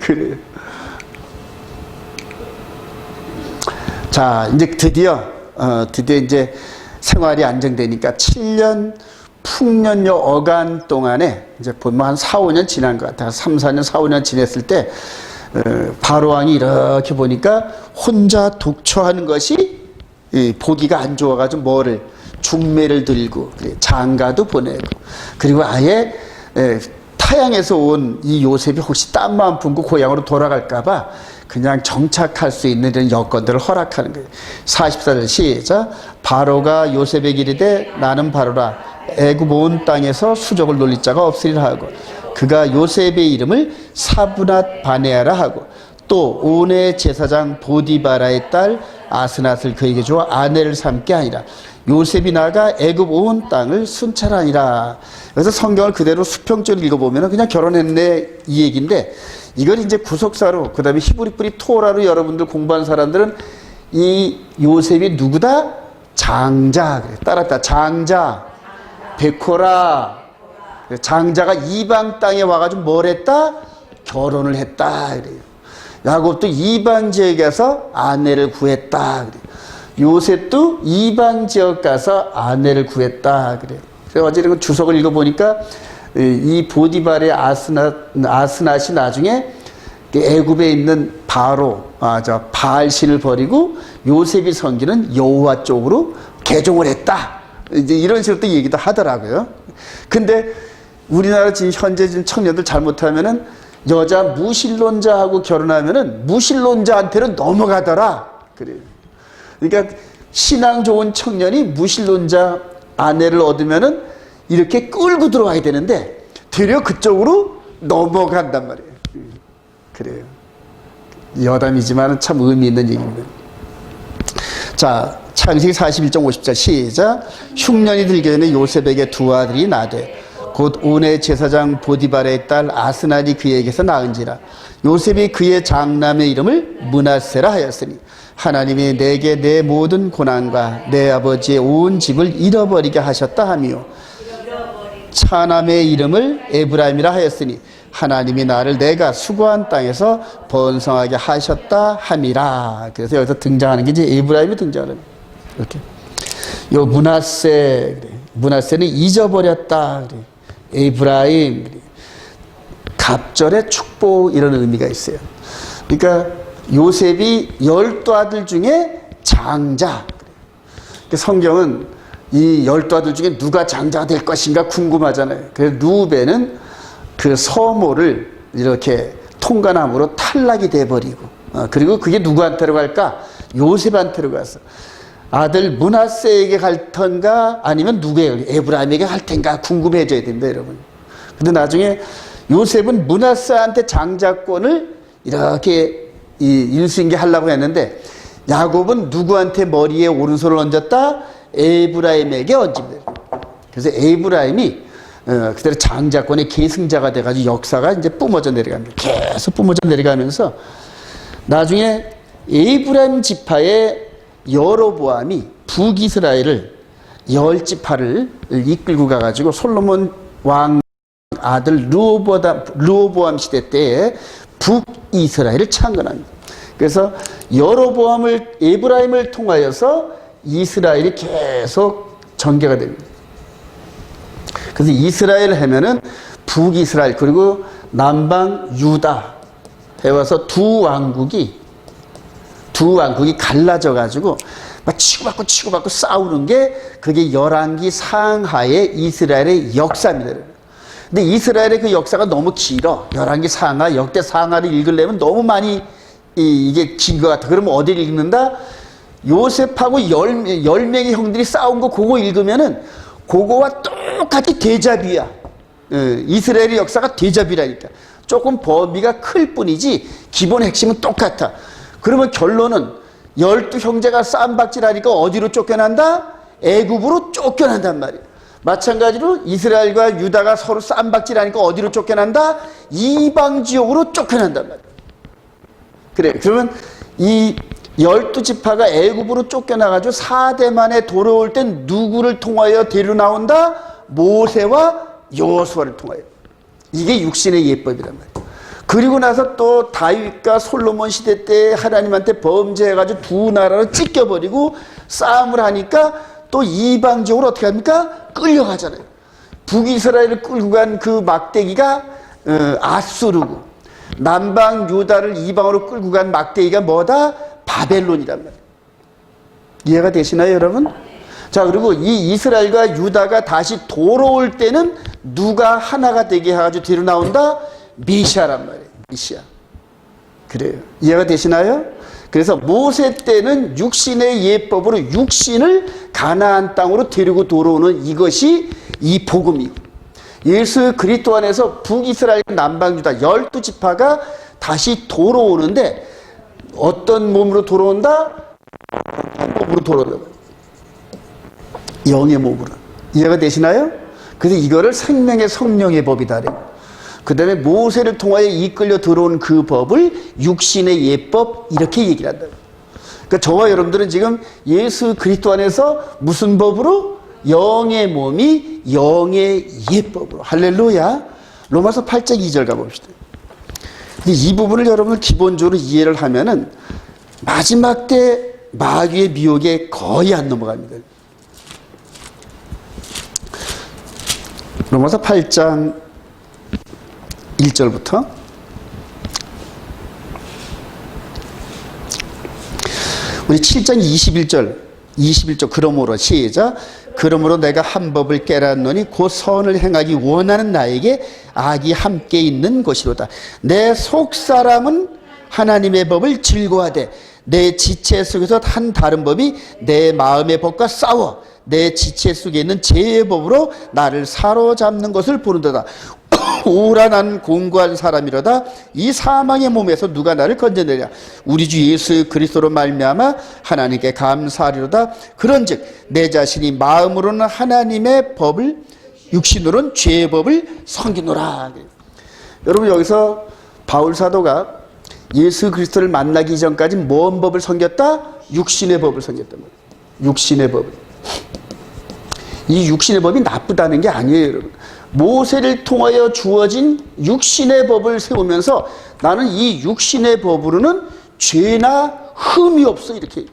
A: 그래요. 자, 이제 드디어 이제 생활이 안정되니까 7년 풍년여 어간 동안에 이제 보면 한 4, 5년 지난 것 같아요. 3, 4년, 4, 5년 지냈을 때 바로왕이 이렇게 보니까 혼자 독처하는 것이 보기가 안 좋아가지고 뭐를 중매를 들고 장가도 보내고 그리고 아예 타양에서 온 이 요셉이 혹시 땀만 품고 고향으로 돌아갈까봐 그냥 정착할 수 있는 이런 여건들을 허락하는 거예요. 44절 시작. 바로가 요셉에게 이르되 나는 바로라 애굽 온 땅에서 수족을 놀릴 자가 없으리라 하고 그가 요셉의 이름을 사브낫 바네아라 하고 또 온의 제사장 보디바라의 딸 아스낫을 그에게 주어 아내를 삼게 하니라. 요셉이 나가 애굽 온 땅을 순찰하니라. 그래서 성경을 그대로 수평적으로 읽어보면 그냥 결혼했네 이 얘기인데 이걸 이제 구속사로 그 다음에 히브리 뿌리 토라로 여러분들 공부한 사람들은 이 요셉이 누구다? 장자. 그래. 따랐다. 장자. 베코라. 장자가 이방 땅에 와가지고 뭘 했다? 결혼을 했다. 그래요. 야곱도 이방 지역에 가서 아내를 구했다. 그래요. 요셉도 이방 지역 가서 아내를 구했다. 그래요. 그래서 어제 그 주석을 읽어보니까 이 보디발의 아스낫이 나중에 애굽에 있는 바알신을 버리고 요셉이 섬기는 여호와 쪽으로 개종을 했다. 이제 이런 식으로 또 얘기도 하더라고요. 근데 우리나라 지금 현재 지금 청년들 잘못하면은 여자 무신론자하고 결혼하면은 무신론자한테는 넘어가더라. 그래요. 그러니까 신앙 좋은 청년이 무신론자 아내를 얻으면은 이렇게 끌고 들어와야 되는데 되려 그쪽으로 넘어간단 말이에요. 그래요. 여담이지만 참 의미 있는 얘기입니다. 자, 창세기 41장 50절 시작. 흉년이 들기 전에 요셉에게 두 아들이 나되 곧 온의 제사장 보디발의 딸 아스낫이 그에게서 낳은지라. 요셉이 그의 장남의 이름을 므낫세라 하였으니 하나님이 내게 내 모든 고난과 내 아버지의 온 집을 잃어버리게 하셨다 하며 차남의 이름을 에브라임이라 하였으니 하나님이 나를 내가 수고한 땅에서 번성하게 하셨다 함이라. 그래서 여기서 등장하는 게 이제 에브라임이 등장하는 이렇게. 요 므낫세는 잊어버렸다. 에브라임 갑절의 축복 이런 의미가 있어요. 그러니까 요셉이 12아들 중에 장자. 성경은 이 12아들 중에 누가 장자가 될 것인가 궁금하잖아요. 그래서 루벤은 그 서모를 이렇게 통관함으로 탈락이 돼버리고, 그리고 그게 누구한테로 갈까? 요셉한테로 가서 아들 므낫세에게 갈 텐가 아니면 누구에게, 에브라임에게 갈 텐가 궁금해져야 됩니다, 여러분. 근데 나중에 요셉은 므낫세한테 장자권을 이렇게 일수인계 하려고 했는데, 야곱은 누구한테 머리에 오른손을 얹었다? 에브라임에게 얹습니다. 그래서 에브라임이 그대로 장자권의 계승자가 돼가지고 역사가 이제 뿜어져 내려갑니다. 계속 뿜어져 내려가면서 나중에 에브라임 지파의 여로보암이 북이스라엘을 10지파를 이끌고 가가지고 솔로몬 왕 아들 르호보암 시대 때에 북이스라엘을 창건합니다. 그래서 여로보암을 에브라임을 통하여서 이스라엘이 계속 전개가 됩니다. 그래서 이스라엘 하면은 북이스라엘 그리고 남방 유다 해와서 두 왕국이 갈라져 가지고 막 치고받고 싸우는 게 그게 열왕기 상하의 이스라엘의 역사입니다. 근데 이스라엘의 그 역사가 너무 길어. 열왕기 상하, 역대 상하를 읽으려면 너무 많이 이게 긴 것 같아. 그러면 어디를 읽는다? 요셉하고 10명의 형들이 싸운 거 그거 읽으면은 그거와 똑같이 대자비야. 이스라엘의 역사가 대자비라니까. 조금 범위가 클 뿐이지 기본 핵심은 똑같아. 그러면 결론은 12형제가 쌈박질하니까 어디로 쫓겨난다? 애굽으로 쫓겨난단 말이야. 마찬가지로 이스라엘과 유다가 서로 쌈박질하니까 어디로 쫓겨난다? 이방 지역으로 쫓겨난단 말이야. 그래. 그러면 이 12지파가 애굽으로 쫓겨나가지고 4대 만에 돌아올 땐 누구를 통하여 데려 나온다? 모세와 여호수아를 통하여. 이게 육신의 예법이란 말이에요. 그리고 나서 또 다윗과 솔로몬 시대 때 하나님한테 범죄해가지고 두 나라를 찢겨버리고 싸움을 하니까 또 이방적으로 어떻게 합니까? 끌려가잖아요. 북이스라엘을 끌고 간 그 막대기가 아수르고, 남방 유다를 이방으로 끌고 간 막대기가 뭐다? 바벨론이란 말이에요. 이해가 되시나요, 여러분? 자, 그리고 이 이스라엘과 유다가 다시 돌아올 때는 누가 하나가 되게 해가지고 뒤로 나온다? 메시아란 말이에요. 메시아. 그래요. 이해가 되시나요? 그래서 모세 때는 육신의 예법으로 육신을 가나안 땅으로 데리고 돌아오는 이것이 이 복음이고, 예수 그리스도 안에서 북이스라엘 남방 유다 12지파가 다시 돌아오는데 어떤 몸으로 돌아온다? 몸으로 돌아온다. 영의 몸으로. 이해가 되시나요? 그래서 이거를 생명의 성령의 법이다. 그 다음에 모세를 통하여 이끌려 들어온 그 법을 육신의 예법 이렇게 얘기를 한다. 그러니까 저와 여러분들은 지금 예수 그리스도 안에서 무슨 법으로? 영의 몸이 영의 예법으로. 할렐루야. 로마서 8장 2절 가봅시다. 이 부분을 여러분들 기본적으로 이해를 하면은 마지막 때 마귀의 미혹에 거의 안 넘어갑니다. 로마서 8장 1절부터 우리 7장 21절 그러므로 시작. 그러므로 내가 한 법을 깨닫노니 곧 선을 행하기 원하는 나에게 악이 함께 있는 것이로다. 내 속사람은 하나님의 법을 즐거워하되 내 지체 속에서 한 다른 법이 내 마음의 법과 싸워 내 지체 속에 있는 죄의 법으로 나를 사로잡는 것을 보는도다. 오라 난 공고한 사람이로다. 이 사망의 몸에서 누가 나를 건져내랴. 우리 주 예수 그리스도로 말미암아 하나님께 감사하리로다. 그런즉 내 자신이 마음으로는 하나님의 법을 육신으로는 죄의 법을 섬기노라. 여러분 여기서 바울 사도가 예수 그리스도를 만나기 전까지 뭔 법을 섬겼다? 육신의 법을 섬겼단 말이에요. 육신의 법을. 이 육신의 법이 나쁘다는 게 아니에요, 여러분. 모세를 통하여 주어진 육신의 법을 세우면서 나는 이 육신의 법으로는 죄나 흠이 없어, 이렇게.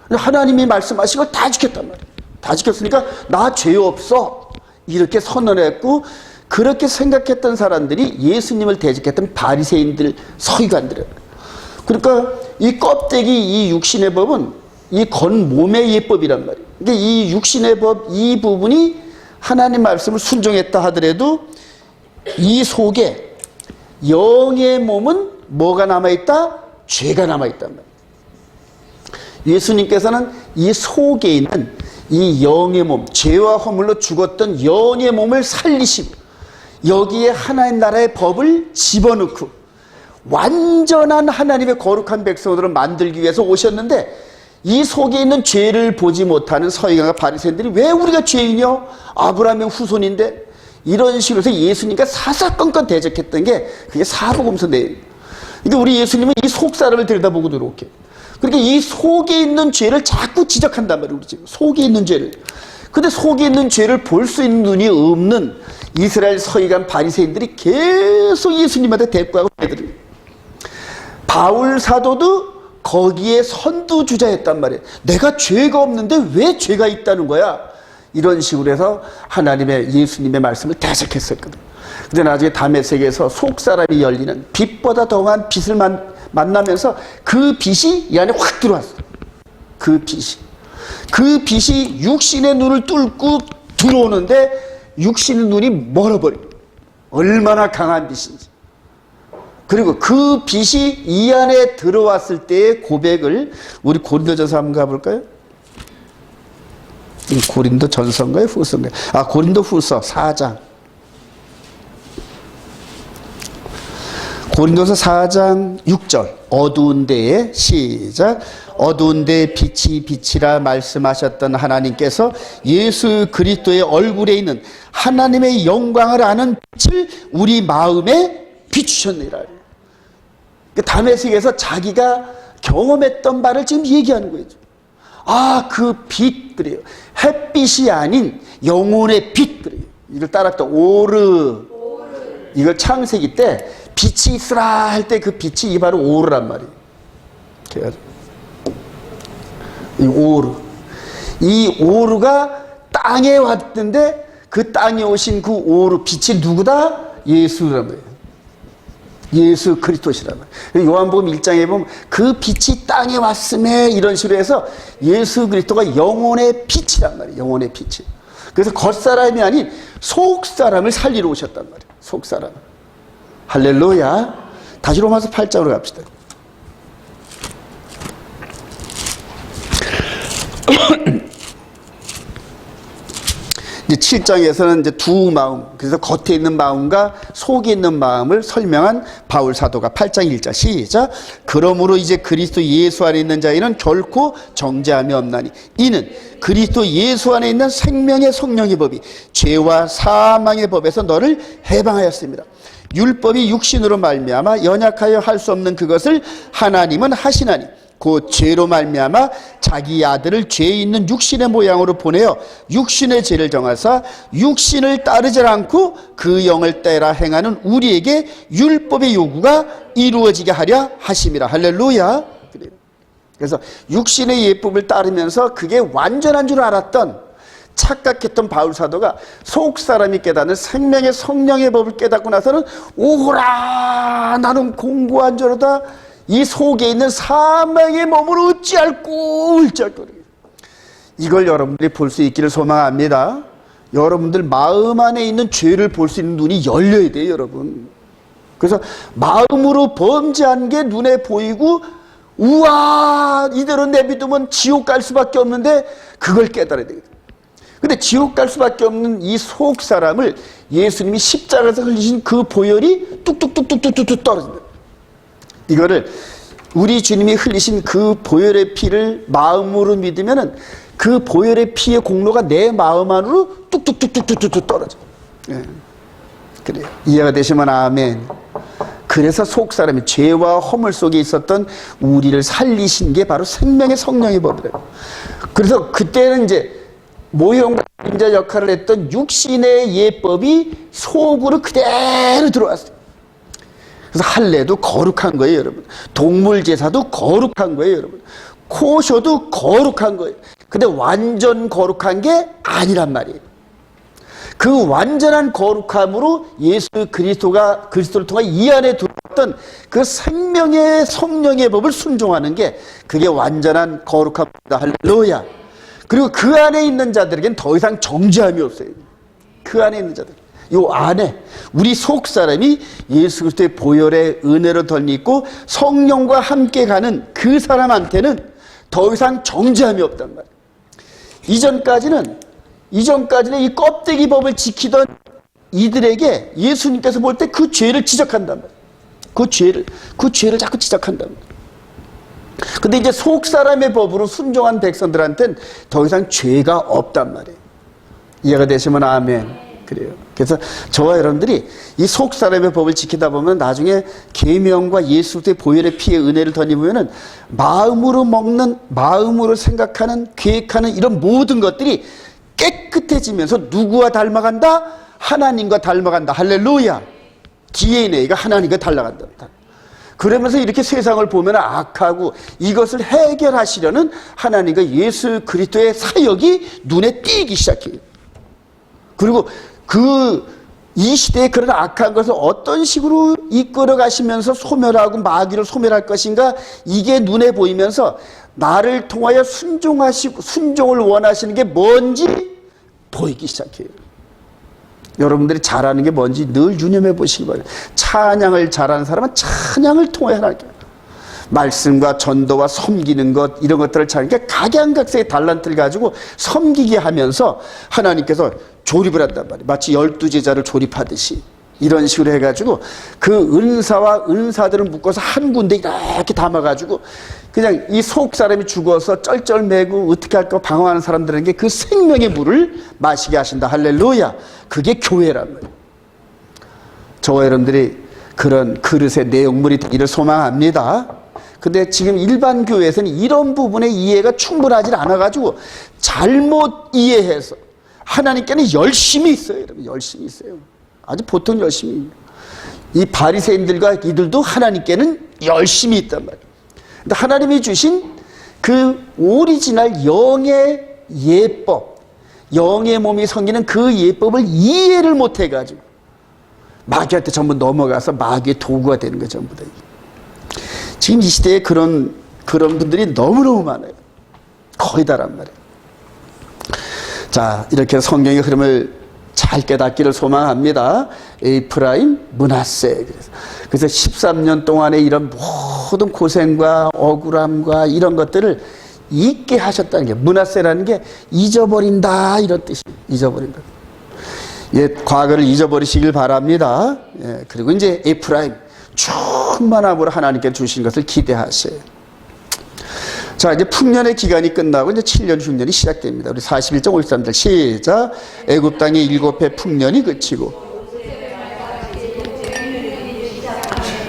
A: 하나님이 말씀하신 걸 다 지켰단 말이에요. 다 지켰으니까 나 죄 없어, 이렇게 선언했고, 그렇게 생각했던 사람들이 예수님을 대적했던 바리새인들, 서기관들. 그러니까 이 껍데기, 이 육신의 법은 이 겉몸의 예법이란 말이에요. 근데 이 육신의 법, 이 부분이 하나님 말씀을 순종했다 하더라도 이 속에 영의 몸은 뭐가 남아있다? 죄가 남아있단 말이에요. 예수님께서는 이 속에 있는 이 영의 몸, 죄와 허물로 죽었던 영의 몸을 살리시고 여기에 하나님 나라의 법을 집어넣고 완전한 하나님의 거룩한 백성으로 만들기 위해서 오셨는데, 이 속에 있는 죄를 보지 못하는 서기관과 바리새인들이 왜 우리가 죄인이요? 아브라함의 후손인데, 이런 식으로 해서 예수님과 사사건건 대적했던 게 그게 사복음서 내용. 그러니까 우리 예수님은 이 속 사람을 들여다보고 이렇게. 그러니까 이 속에 있는 죄를 자꾸 지적한단 말이에요. 우리 지금 속에 있는 죄를. 근데 속에 있는 죄를 볼 수 있는 눈이 없는 이스라엘 서기관 바리새인들이 계속 예수님한테 대꾸하고 애들을. 바울 사도도 거기에 선두주자였단 말이에요. 내가 죄가 없는데 왜 죄가 있다는 거야? 이런 식으로 해서 하나님의 예수님의 말씀을 대적했었거든. 근데 나중에 다메섹에서 속 사람이 열리는 빛보다 더한 빛을 만나면서 그 빛이 이 안에 확 들어왔어. 그 빛이 육신의 눈을 뚫고 들어오는데 육신의 눈이 멀어버려. 얼마나 강한 빛인지. 그리고 그 빛이 이 안에 들어왔을 때의 고백을 우리 고린도전서 한번 가볼까요? 고린도전서인가요? 후서인가요? 고린도후서 4장. 고린도서 4장 6절. 어두운 데에 시작. 어두운 데에 빛이 빛이라 말씀하셨던 하나님께서 예수 그리스도의 얼굴에 있는 하나님의 영광을 아는 빛을 우리 마음에 비추셨느니라. 다메섹에서 자기가 경험했던 바를 지금 얘기하는 거예요. 그 빛, 그래요. 햇빛이 아닌 영혼의 빛, 그래요. 이걸 따랐던 오르. 이걸 창세기 때 빛이 있으라 할 때 그 빛이 이 바로 오르란 말이에요. 이 오르. 이 오르가 땅에 왔는데 그 땅에 오신 그 오르 빛이 누구다? 예수란 말이에요. 예수 그리스도시란 말이에요. 요한복음 1장에 보면 그 빛이 땅에 왔음에 이런 식으로 해서 예수 그리스도가 영혼의 빛이란 말이에요. 영혼의 빛이. 그래서 겉사람이 아닌 속사람을 살리러 오셨단 말이에요. 속사람. 할렐루야. 다시 로마서 8장으로 갑시다. 이제 7장에서는 이제 두 마음, 그래서 겉에 있는 마음과 속에 있는 마음을 설명한 바울 사도가 8장 1절 시작. 그러므로 이제 그리스도 예수 안에 있는 자에는 결코 정죄함이 없나니 이는 그리스도 예수 안에 있는 생명의 성령의 법이 죄와 사망의 법에서 너를 해방하였습니다. 율법이 육신으로 말미암아 연약하여 할 수 없는 그것을 하나님은 하시나니 곧 죄로 말미암아 자기 아들을 죄 있는 육신의 모양으로 보내어 육신의 죄를 정하사 육신을 따르지 않고 그 영을 따라 행하는 우리에게 율법의 요구가 이루어지게 하려 하심이라. 할렐루야. 그래서 육신의 예법을 따르면서 그게 완전한 줄 알았던 착각했던 바울 사도가 속 사람이 깨닫는 생명의 성령의 법을 깨닫고 나서는 오호라 나는 공부한 자로다 이 속에 있는 사망의 몸을 어찌할꼬 울적거리고. 이걸 여러분들이 볼 수 있기를 소망합니다. 여러분들 마음 안에 있는 죄를 볼 수 있는 눈이 열려야 돼요, 여러분. 그래서 마음으로 범죄한 게 눈에 보이고 우와 이대로 내비두면 지옥 갈 수밖에 없는데 그걸 깨달아야 되거든요. 근데 지옥 갈 수밖에 없는 이 속 사람을 예수님이 십자가에서 흘리신 그 보혈이 뚝뚝뚝뚝뚝뚝 떨어진다. 이거를 우리 주님이 흘리신 그 보혈의 피를 마음으로 믿으면은 그 보혈의 피의 공로가 내 마음 안으로 뚝뚝뚝뚝뚝뚝 떨어져. 예. 그래요. 이해가 되시면 아멘. 그래서 속 사람이 죄와 허물 속에 있었던 우리를 살리신 게 바로 생명의 성령의 법이래요. 그래서 그때는 이제 모형과 그림자 역할을 했던 육신의 예법이 속으로 그대로 들어왔어요. 그래서 할례도 거룩한 거예요, 여러분. 동물 제사도 거룩한 거예요, 여러분. 코쇼도 거룩한 거예요. 근데 완전 거룩한 게 아니란 말이에요. 그 완전한 거룩함으로 예수 그리스도를 통해 이 안에 들어왔던 그 생명의 성령의 법을 순종하는 게 그게 완전한 거룩함이다. 할렐루야. 그리고 그 안에 있는 자들에겐 더 이상 정죄함이 없어요. 그 안에 있는 자들. 요 안에 우리 속 사람이 예수 그리스도의 보혈의 은혜로 덧입고 성령과 함께 가는 그 사람한테는 더 이상 정죄함이 없단 말이에요. 이전까지는 이 껍데기 법을 지키던 이들에게 예수님께서 볼 때 그 죄를 지적한단 말이에요. 그 죄를 자꾸 지적한단 말이에요. 근데 이제 속 사람의 법으로 순종한 백성들한테는 더 이상 죄가 없단 말이에요. 이해가 되시면 아멘. 그래요. 그래서 저와 여러분들이 이 속 사람의 법을 지키다 보면 나중에 계명과 예수의 보혈의 피의 은혜를 덧입으면은 마음으로 먹는, 마음으로 생각하는, 계획하는 이런 모든 것들이 깨끗해지면서 누구와 닮아간다? 하나님과 닮아간다. 할렐루야. DNA가 하나님과 닮아간다. 그러면서 이렇게 세상을 보면 악하고 이것을 해결하시려는 하나님과 예수 그리스도의 사역이 눈에 띄기 시작해요. 그리고 이 시대에 그런 악한 것을 어떤 식으로 이끌어 가시면서 소멸하고 마귀를 소멸할 것인가, 이게 눈에 보이면서 나를 통하여 순종을 원하시는 게 뭔지 보이기 시작해요. 여러분들이 잘하는 게 뭔지 늘 유념해 보시기 바랍니다. 찬양을 잘하는 사람은 찬양을 통해 하나님께 말씀과 전도와 섬기는 것, 이런 것들을 잘하니까 각양각색의 달란트를 가지고 섬기게 하면서 하나님께서 조립을 한단 말이에요. 마치 12제자를 조립하듯이 이런 식으로 해가지고 그 은사와 은사들을 묶어서 한 군데 이렇게 담아가지고 그냥 이 속 사람이 죽어서 쩔쩔매고 어떻게 할까 방황하는 사람들에게 그 생명의 물을 마시게 하신다. 할렐루야. 그게 교회란 말이에요. 저와 여러분들이 그런 그릇의 내용물이 되기를 소망합니다. 근데 지금 일반 교회에서는 이런 부분의 이해가 충분하지 않아가지고 잘못 이해해서 하나님께는 열심히 있어요. 여러분, 열심히 있어요. 아주 보통 열심히. 이 바리새인들과 이들도 하나님께는 열심히 있단 말이에요. 근데 하나님이 주신 그 오리지널 영의 예법, 영의 몸이 섬기는 그 예법을 이해를 못해가지고 마귀한테 전부 넘어가서 마귀의 도구가 되는 거예요. 전부 다. 지금 이 시대에 그런 분들이 너무너무 많아요. 거의 다란 말이에요. 자, 이렇게 성경의 흐름을 잘 깨닫기를 소망합니다. 에프라임, 므낫세. 그래서 13년 동안의 이런 모든 고생과 억울함과 이런 것들을 잊게 하셨다는 게, 므낫세라는 게 잊어버린다, 이런 뜻이에요. 잊어버린다. 옛 과거를 잊어버리시길 바랍니다. 예, 그리고 이제 에프라임, 충만함으로 하나님께 주신 것을 기대하세요. 자, 이제 풍년의 기간이 끝나고 이제 7년 흉년이 시작됩니다. 우리 41장 53절 시작. 애굽 땅의 7해 풍년이 그치고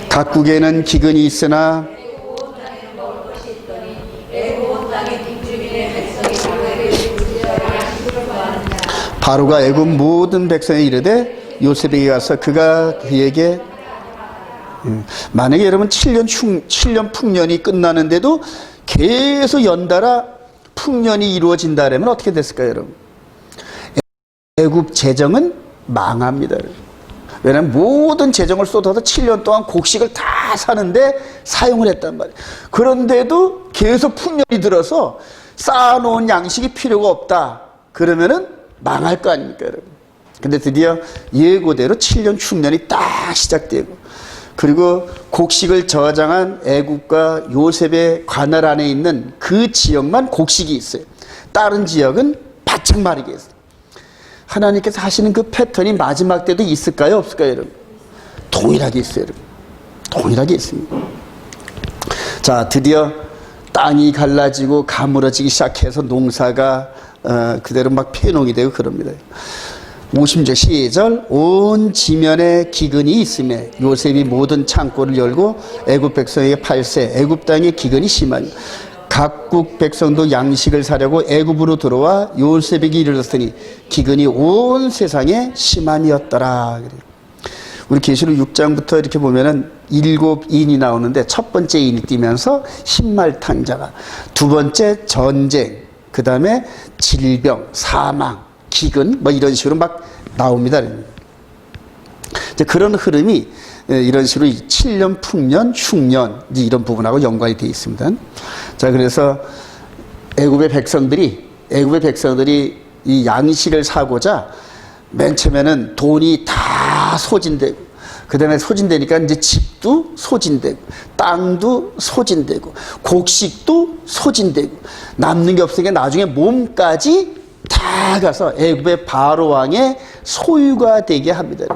A: 각국에는 기근이 있으나 바로가 애굽 모든 백성에 이르되 요셉에게 가서 그가 그에게 만약에 여러분 7년 풍년이 끝나는데도 계속 연달아 풍년이 이루어진다면 어떻게 됐을까요, 여러분? 애굽 재정은 망합니다. 왜냐하면 모든 재정을 쏟아서 7년 동안 곡식을 다 사는데 사용을 했단 말이에요. 그런데도 계속 풍년이 들어서 쌓아놓은 양식이 필요가 없다. 그러면은 망할 거 아닙니까, 여러분? 근데 드디어 예고대로 7년 흉년이 딱 시작되고, 그리고 곡식을 저장한 애굽과 요셉의 관할 안에 있는 그 지역만 곡식이 있어요. 다른 지역은 바짝 마르게 했어요. 하나님께서 하시는 그 패턴이 마지막 때도 있을까요, 없을까요, 여러분? 동일하게 있어요, 여러분. 동일하게 있습니다. 자, 드디어 땅이 갈라지고 가물어지기 시작해서 농사가 그대로 막 폐농이 되고 그럽니다. 50절 시절 온 지면에 기근이 있음에 요셉이 모든 창고를 열고 애굽 백성에게 팔세. 애굽 땅에 기근이 심하니 각국 백성도 양식을 사려고 애굽으로 들어와 요셉에게 이르렀으니 기근이 온 세상에 심함이었더라. 우리 계시록 6장부터 이렇게 보면은 7인이 나오는데 첫 번째 인이 뛰면서 흰말탕자가, 두 번째 전쟁, 그 다음에 질병, 사망, 기근, 뭐 이런 식으로 막 나옵니다. 이제 그런 흐름이 이런 식으로 7년 풍년, 흉년 이런 부분하고 연관이 되어 있습니다. 자, 그래서 애굽의 백성들이 이 양식을 사고자 맨 처음에는 돈이 다 소진되고, 그 다음에 소진되니까 이제 집도 소진되고, 땅도 소진되고, 곡식도 소진되고, 남는 게 없으니까 나중에 몸까지 다 가서 애굽의 바로 왕의 소유가 되게 합니다.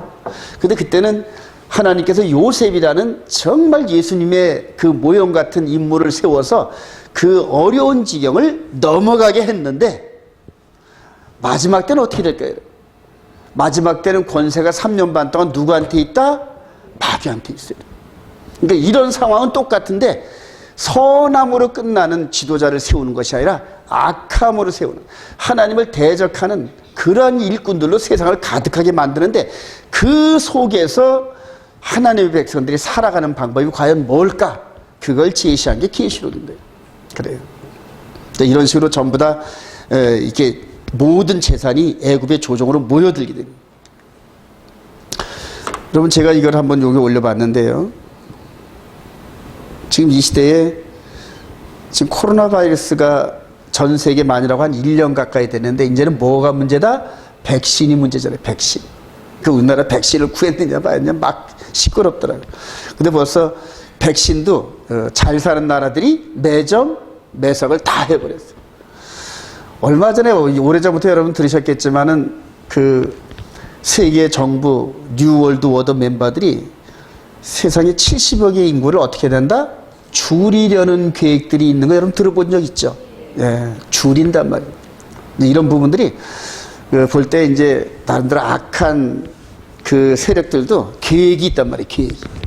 A: 근데 그때는 하나님께서 요셉이라는 정말 예수님의 그 모형 같은 인물을 세워서 그 어려운 지경을 넘어가게 했는데, 마지막 때는 어떻게 될까요? 마지막 때는 권세가 3년 반 동안 누구한테 있다? 마귀한테 있어요. 그러니까 이런 상황은 똑같은데, 선함으로 끝나는 지도자를 세우는 것이 아니라 악함으로 세우는, 하나님을 대적하는 그런 일꾼들로 세상을 가득하게 만드는데, 그 속에서 하나님의 백성들이 살아가는 방법이 과연 뭘까? 그걸 제시한 게 계시록인데, 그래요. 이런 식으로 전부 다 이렇게 모든 재산이 애굽의 조정으로 모여들게 됩니다. 여러분, 제가 이걸 한번 여기 올려봤는데요. 지금 이 시대에 지금 코로나 바이러스가 전 세계 만이라고 한 1년 가까이 됐는데, 이제는 뭐가 문제다? 백신이 문제잖아요. 백신. 그 우리나라 백신을 구했느냐 말느냐 막 시끄럽더라고요. 근데 벌써 백신도 잘 사는 나라들이 매점 매석을 다 해버렸어요. 얼마 전에, 오래전부터 여러분 들으셨겠지만은, 그 세계 정부 뉴월드 워더 멤버들이 세상에 70억의 인구를 어떻게 된다? 줄이려는 계획들이 있는 거 여러분 들어본 적 있죠? 예, 줄인단 말이에요. 이런 부분들이 볼 때 이제 나름대로 악한 그 세력들도 계획이 있단 말이에요.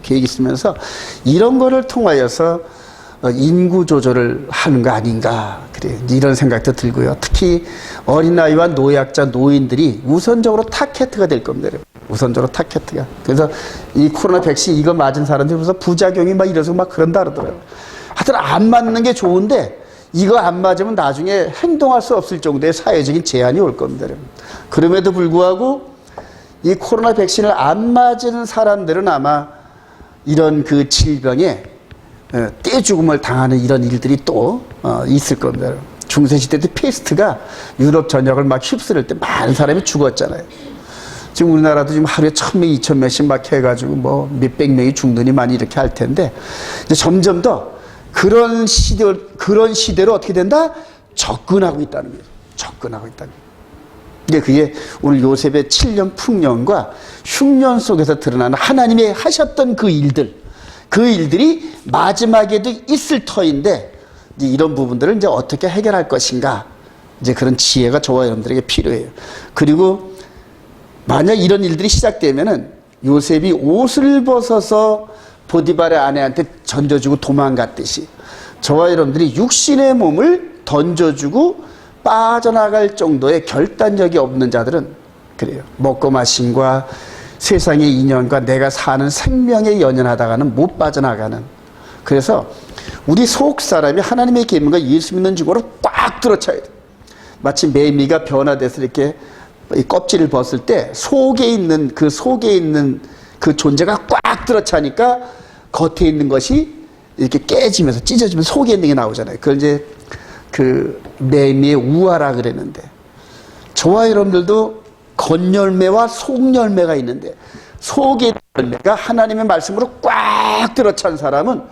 A: 계획이 있으면서 이런 거를 통하여서 인구 조절을 하는 거 아닌가, 그래요. 이런 생각도 들고요. 특히 어린아이와 노약자, 노인들이 우선적으로 타겟트가 될 겁니다. 우선적으로 타겟트가. 그래서 이 코로나 백신 이거 맞은 사람들이 무슨 부작용이 막 이래서 막 그런다 그러더라고요. 하여튼 안 맞는 게 좋은데, 이거 안 맞으면 나중에 행동할 수 없을 정도의 사회적인 제한이 올 겁니다. 그럼에도 불구하고 이 코로나 백신을 안 맞은 사람들은 아마 이런 그 질병에 떼죽음을 당하는 이런 일들이 또 있을 겁니다. 중세시대 때 페스트가 유럽 전역을 막 휩쓸을 때 많은 사람이 죽었잖아요. 지금 우리나라도 지금 하루에 1000명, 2000명씩 막 해가지고 뭐 몇백 명이 죽느니 많이 이렇게 할 텐데, 이제 점점 더 그런 시대로 어떻게 된다? 접근하고 있다는 거예요. 접근하고 있다는 거예요. 근데 그게 오늘 요셉의 7년 풍년과 흉년 속에서 드러나는 하나님의 하셨던 그 일들이 마지막에도 있을 터인데, 이제 이런 부분들을 이제 어떻게 해결할 것인가, 이제 그런 지혜가 저와 여러분들에게 필요해요. 그리고 만약 이런 일들이 시작되면은 요셉이 옷을 벗어서 보디발의 아내한테 던져주고 도망갔듯이, 저와 여러분들이 육신의 몸을 던져주고 빠져나갈 정도의 결단력이 없는 자들은 그래요. 먹고 마심과 세상의 인연과 내가 사는 생명에 연연하다가는 못 빠져나가는. 그래서 우리 속 사람이 하나님의 계명과 예수 믿는 증거로 꽉 들어차야 돼. 마치 매미가 변화돼서 이렇게 이 껍질을 벗을 때 속에 있는 그 존재가 꽉 들어차니까 겉에 있는 것이 이렇게 깨지면서 찢어지면서 속에 있는 게 나오잖아요. 그걸 이제 그 매미의 우화라 그랬는데, 저와 여러분들도 겉열매와 속열매가 있는데, 속의 열매가 하나님의 말씀으로 꽉 들어찬 사람은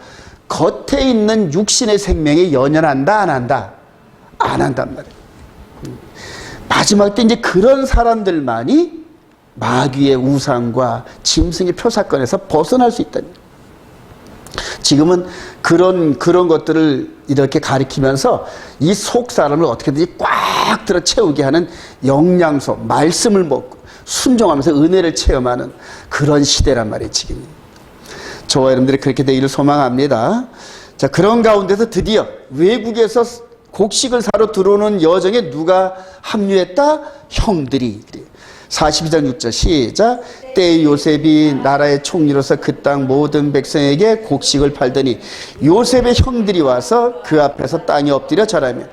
A: 겉에 있는 육신의 생명에 연연한다, 안 한다? 안 한단 말이에요. 마지막 때 이제 그런 사람들만이 마귀의 우상과 짐승의 표사건에서 벗어날 수 있다는 거예요. 지금은 그런 것들을 이렇게 가리키면서 이 속 사람을 어떻게든지 꽉 들어 채우게 하는 영양소, 말씀을 먹고 순종하면서 은혜를 체험하는 그런 시대란 말이에요, 지금. 저와 여러분들이 그렇게 되기를 소망합니다. 자, 그런 가운데서 드디어 외국에서 곡식을 사러 들어오는 여정에 누가 합류했다? 형들이. 42장 6절 시작. 때에 요셉이 나라의 총리로서 그 땅 모든 백성에게 곡식을 팔더니 요셉의 형들이 와서 그 앞에서 땅에 엎드려 절하며,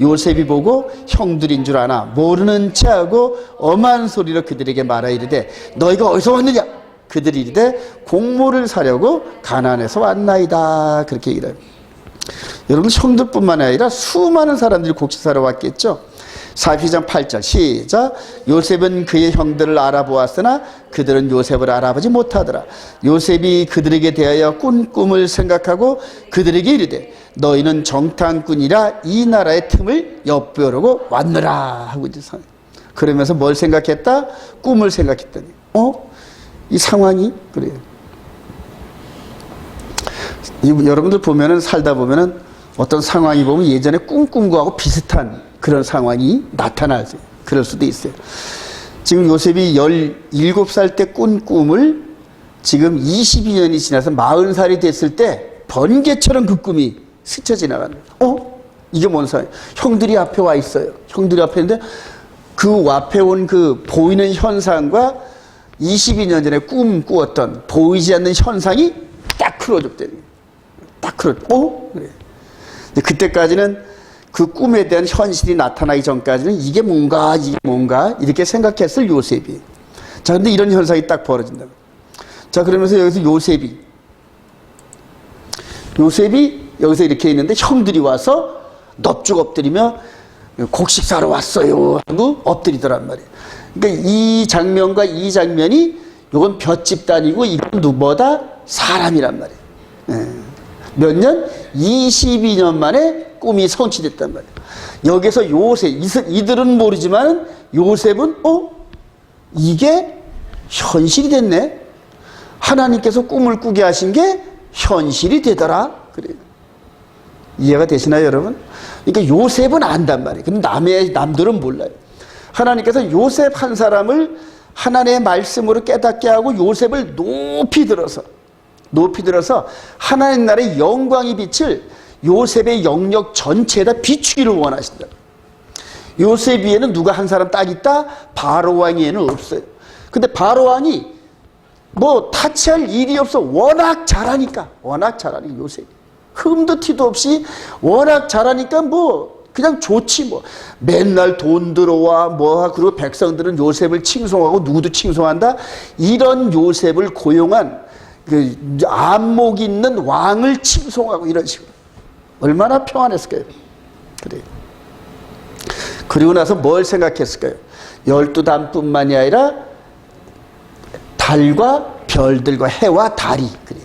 A: 요셉이 보고 형들인 줄 아나 모르는 체하고 엄한 소리로 그들에게 말하 이르되 너희가 어디서 왔느냐? 그들이 이르되 곡물을 사려고 가나안에서 왔나이다. 그렇게 얘기를 해요. 여러분, 형들뿐만 아니라 수많은 사람들이 곡식 사러 왔겠죠. 42장 8절 시작. 요셉은 그의 형들을 알아보았으나 그들은 요셉을 알아보지 못하더라. 요셉이 그들에게 대하여 꾼 꿈을 생각하고 그들에게 이르되 너희는 정탐꾼이라 이 나라의 틈을 엿보려고 왔느라 하고 이제 그러면서 뭘 생각했다? 꿈을 생각했더니 이 상황이 그래요. 여러분들 보면은 살다 보면은 어떤 상황이 보면 예전에 꿈꾼 거하고 비슷한 그런 상황이 나타나죠. 그럴 수도 있어요. 지금 요셉이 17살 때 꾼 꿈을 지금 22년이 지나서 40살이 됐을 때 번개처럼 그 꿈이 스쳐 지나가는 거예요. 이게 뭔 상황이에요? 형들이 앞에 와 있어요. 형들이 앞에 있는데 그 앞에 온 그 보이는 현상과 22년 전에 꿈 꾸었던 보이지 않는 현상이 딱 크로즈되는 거예요. 딱 크로즈. 그래. 그때까지는 그 꿈에 대한 현실이 나타나기 전까지는 이게 뭔가 이렇게 생각했을 요셉이. 자, 근데 이런 현상이 딱 벌어진다. 자, 그러면서 여기서 요셉이 여기서 이렇게 있는데 형들이 와서 넙죽 엎드리며 곡식 사러 왔어요 하고 엎드리더란 말이에요. 그러니까 이 장면과 이 장면이 이건 볕 집단이고 이건 누구보다 사람이란 말이에요. 몇 년? 22년 만에 꿈이 성취됐단 말이에요. 여기서 요셉, 이들은 모르지만 요셉은 이게 현실이 됐네. 하나님께서 꿈을 꾸게 하신 게 현실이 되더라. 그래요. 이해가 되시나요, 여러분? 그러니까 요셉은 안단 말이에요. 근데 남들은 몰라요. 하나님께서 요셉 한 사람을 하나님의 말씀으로 깨닫게 하고 요셉을 높이 들어서 하나님 나라의 영광이 비칠 요셉의 영역 전체에다 비추기를 원하신다. 요셉 위에는 누가 한 사람 딱 있다? 바로 왕위에는 없어요. 근데 바로 왕이 뭐 타치할 일이 없어. 워낙 잘하니까 요셉이. 흠도 티도 없이 워낙 잘하니까 뭐 그냥 좋지 뭐. 맨날 돈 들어와 뭐 그리고 백성들은 요셉을 칭송하고 누구도 칭송한다. 이런 요셉을 고용한 그 안목 있는 왕을 칭송하고 이런 식으로. 얼마나 평안했을까요? 그래요. 그리고 나서 뭘 생각했을까요? 12단뿐만이 아니라 달과 별들과 해와 달이. 그래요.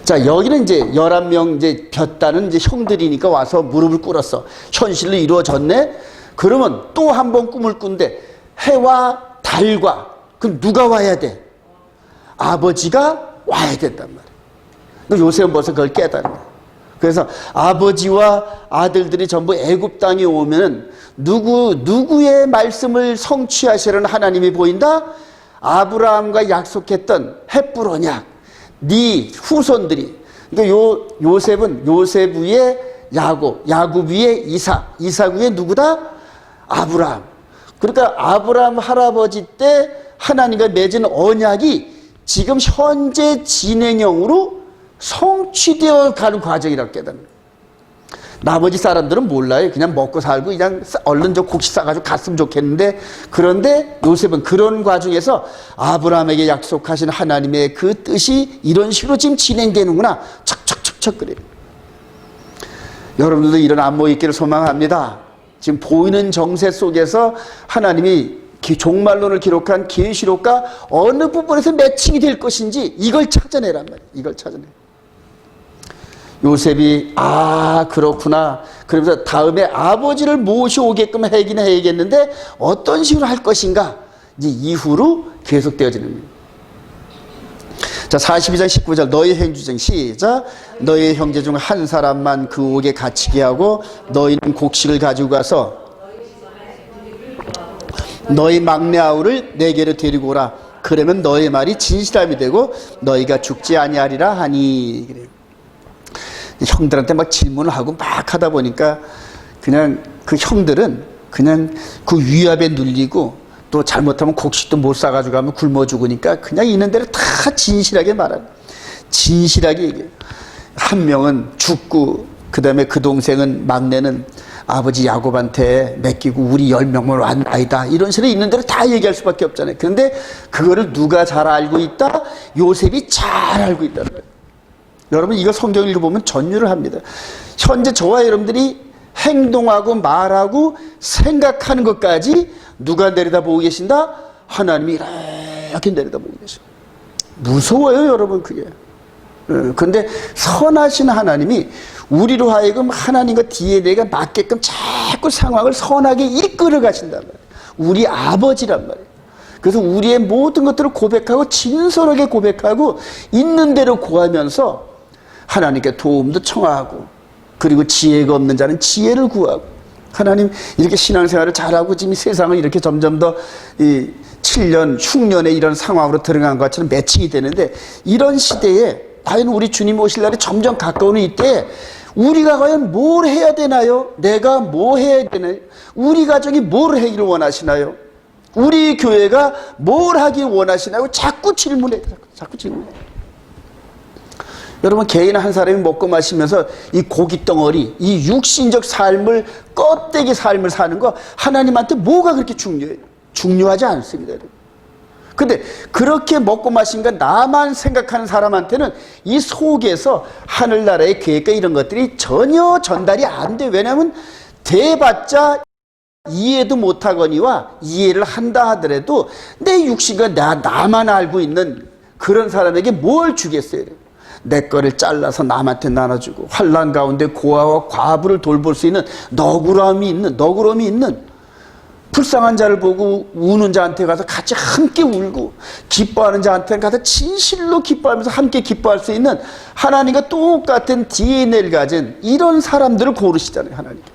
A: 자, 여기는 이제 11명 이제 볕다는 이제 형들이니까 와서 무릎을 꿇었어. 현실로 이루어졌네? 그러면 또 한 번 꿈을 꾼데 해와 달과, 그럼 누가 와야 돼? 아버지가 와야 된단 말이에요. 요셉은 벌써 그걸 깨달은 거예요. 그래서 아버지와 아들들이 전부 애굽 땅에 오면은 누구의 말씀을 성취하시려는 하나님이 보인다? 아브라함과 약속했던 헷브로냐, 네 후손들이. 그러니까 요셉은 요셉 위에 야곱 위에 이삭 위에 누구다? 아브라함. 그러니까 아브라함 할아버지 때 하나님과 맺은 언약이 지금 현재 진행형으로 성취되어 가는 과정이라고 깨닫는 거예요. 나머지 사람들은 몰라요. 그냥 먹고 살고 그냥 얼른 저 곡식 싸가지고 갔으면 좋겠는데, 그런데 요셉은 그런 과정에서 아브라함에게 약속하신 하나님의 그 뜻이 이런 식으로 지금 진행되는구나. 척척척척 그래요. 여러분들도 이런 안목 있기를 소망합니다. 지금 보이는 정세 속에서 하나님이 종말론을 기록한 계시록과 어느 부분에서 매칭이 될 것인지 이걸 찾아내란 말이에요. 이걸 찾아내. 요셉이 그렇구나. 그러면서 다음에 아버지를 모셔오게끔 하긴 해야겠는데 어떤 식으로 할 것인가, 이제 이후로 계속되어지는 거예요. 자, 42장 19절 너희 행주정 시작. 너희 형제 중 한 사람만 그 옥에 갇히게 하고 너희는 곡식을 가지고 가서 너희 막내 아우를 내게로 데리고 오라. 그러면 너희 말이 진실함이 되고 너희가 죽지 아니하리라 하니. 그래요. 형들한테 막 질문을 하고 막 하다 보니까 그냥 그 형들은 그냥 그 위압에 눌리고 또 잘못하면 곡식도 못 사가지고 가면 굶어 죽으니까 그냥 있는 대로 다 진실하게 말하는, 진실하게 얘기해요. 한 명은 죽고 그 다음에 그 동생은, 막내는 아버지 야곱한테 맡기고 우리 10명만 왔나이다, 이런 식으로 있는 대로 다 얘기할 수밖에 없잖아요. 그런데 그거를 누가 잘 알고 있다? 요셉이 잘 알고 있다는 거예요. 여러분, 이거 성경 읽어보면 전율을 합니다. 현재 저와 여러분들이 행동하고 말하고 생각하는 것까지 누가 내려다보고 계신다? 하나님이 이렇게 내려다보고 계셔. 무서워요, 여러분, 그게. 근데 선하신 하나님이 우리로 하여금 하나님과 DNA가 맞게끔 자꾸 상황을 선하게 이끌어 가신단 말이에요. 우리 아버지란 말이에요. 그래서 우리의 모든 것들을 고백하고 진솔하게 고백하고 있는 대로 구하면서 하나님께 도움도 청하고, 그리고 지혜가 없는 자는 지혜를 구하고, 하나님 이렇게 신앙생활을 잘하고 지금 세상을 이렇게 점점 더 이 7년, 흉년의 이런 상황으로 들어간 것처럼 매칭이 되는데, 이런 시대에 과연 우리 주님 오실 날이 점점 가까우는 이때에 우리가 과연 뭘 해야 되나요? 내가 뭐 해야 되나요? 우리 가정이 뭘 하기를 원하시나요? 우리 교회가 뭘 하길 원하시나요? 자꾸 질문해. 자꾸 질문해. 여러분, 개인 한 사람이 먹고 마시면서 이 고깃덩어리, 이 육신적 삶을, 껍데기 삶을 사는 거 하나님한테 뭐가 그렇게 중요해요? 중요하지 않습니다. 근데 그렇게 먹고 마신 거 나만 생각하는 사람한테는 이 속에서 하늘나라의 계획과 이런 것들이 전혀 전달이 안 돼. 왜냐하면 대봤자 이해도 못하거니와 이해를 한다 하더라도 내 육신과 나만 알고 있는 그런 사람에게 뭘 주겠어요? 내 거를 잘라서 남한테 나눠주고 환난 가운데 고아와 과부를 돌볼 수 있는 너그러움이 있는 불쌍한 자를 보고 우는 자한테 가서 같이 함께 울고 기뻐하는 자한테 가서 진실로 기뻐하면서 함께 기뻐할 수 있는 하나님과 똑같은 DNA를 가진 이런 사람들을 고르시잖아요, 하나님께서.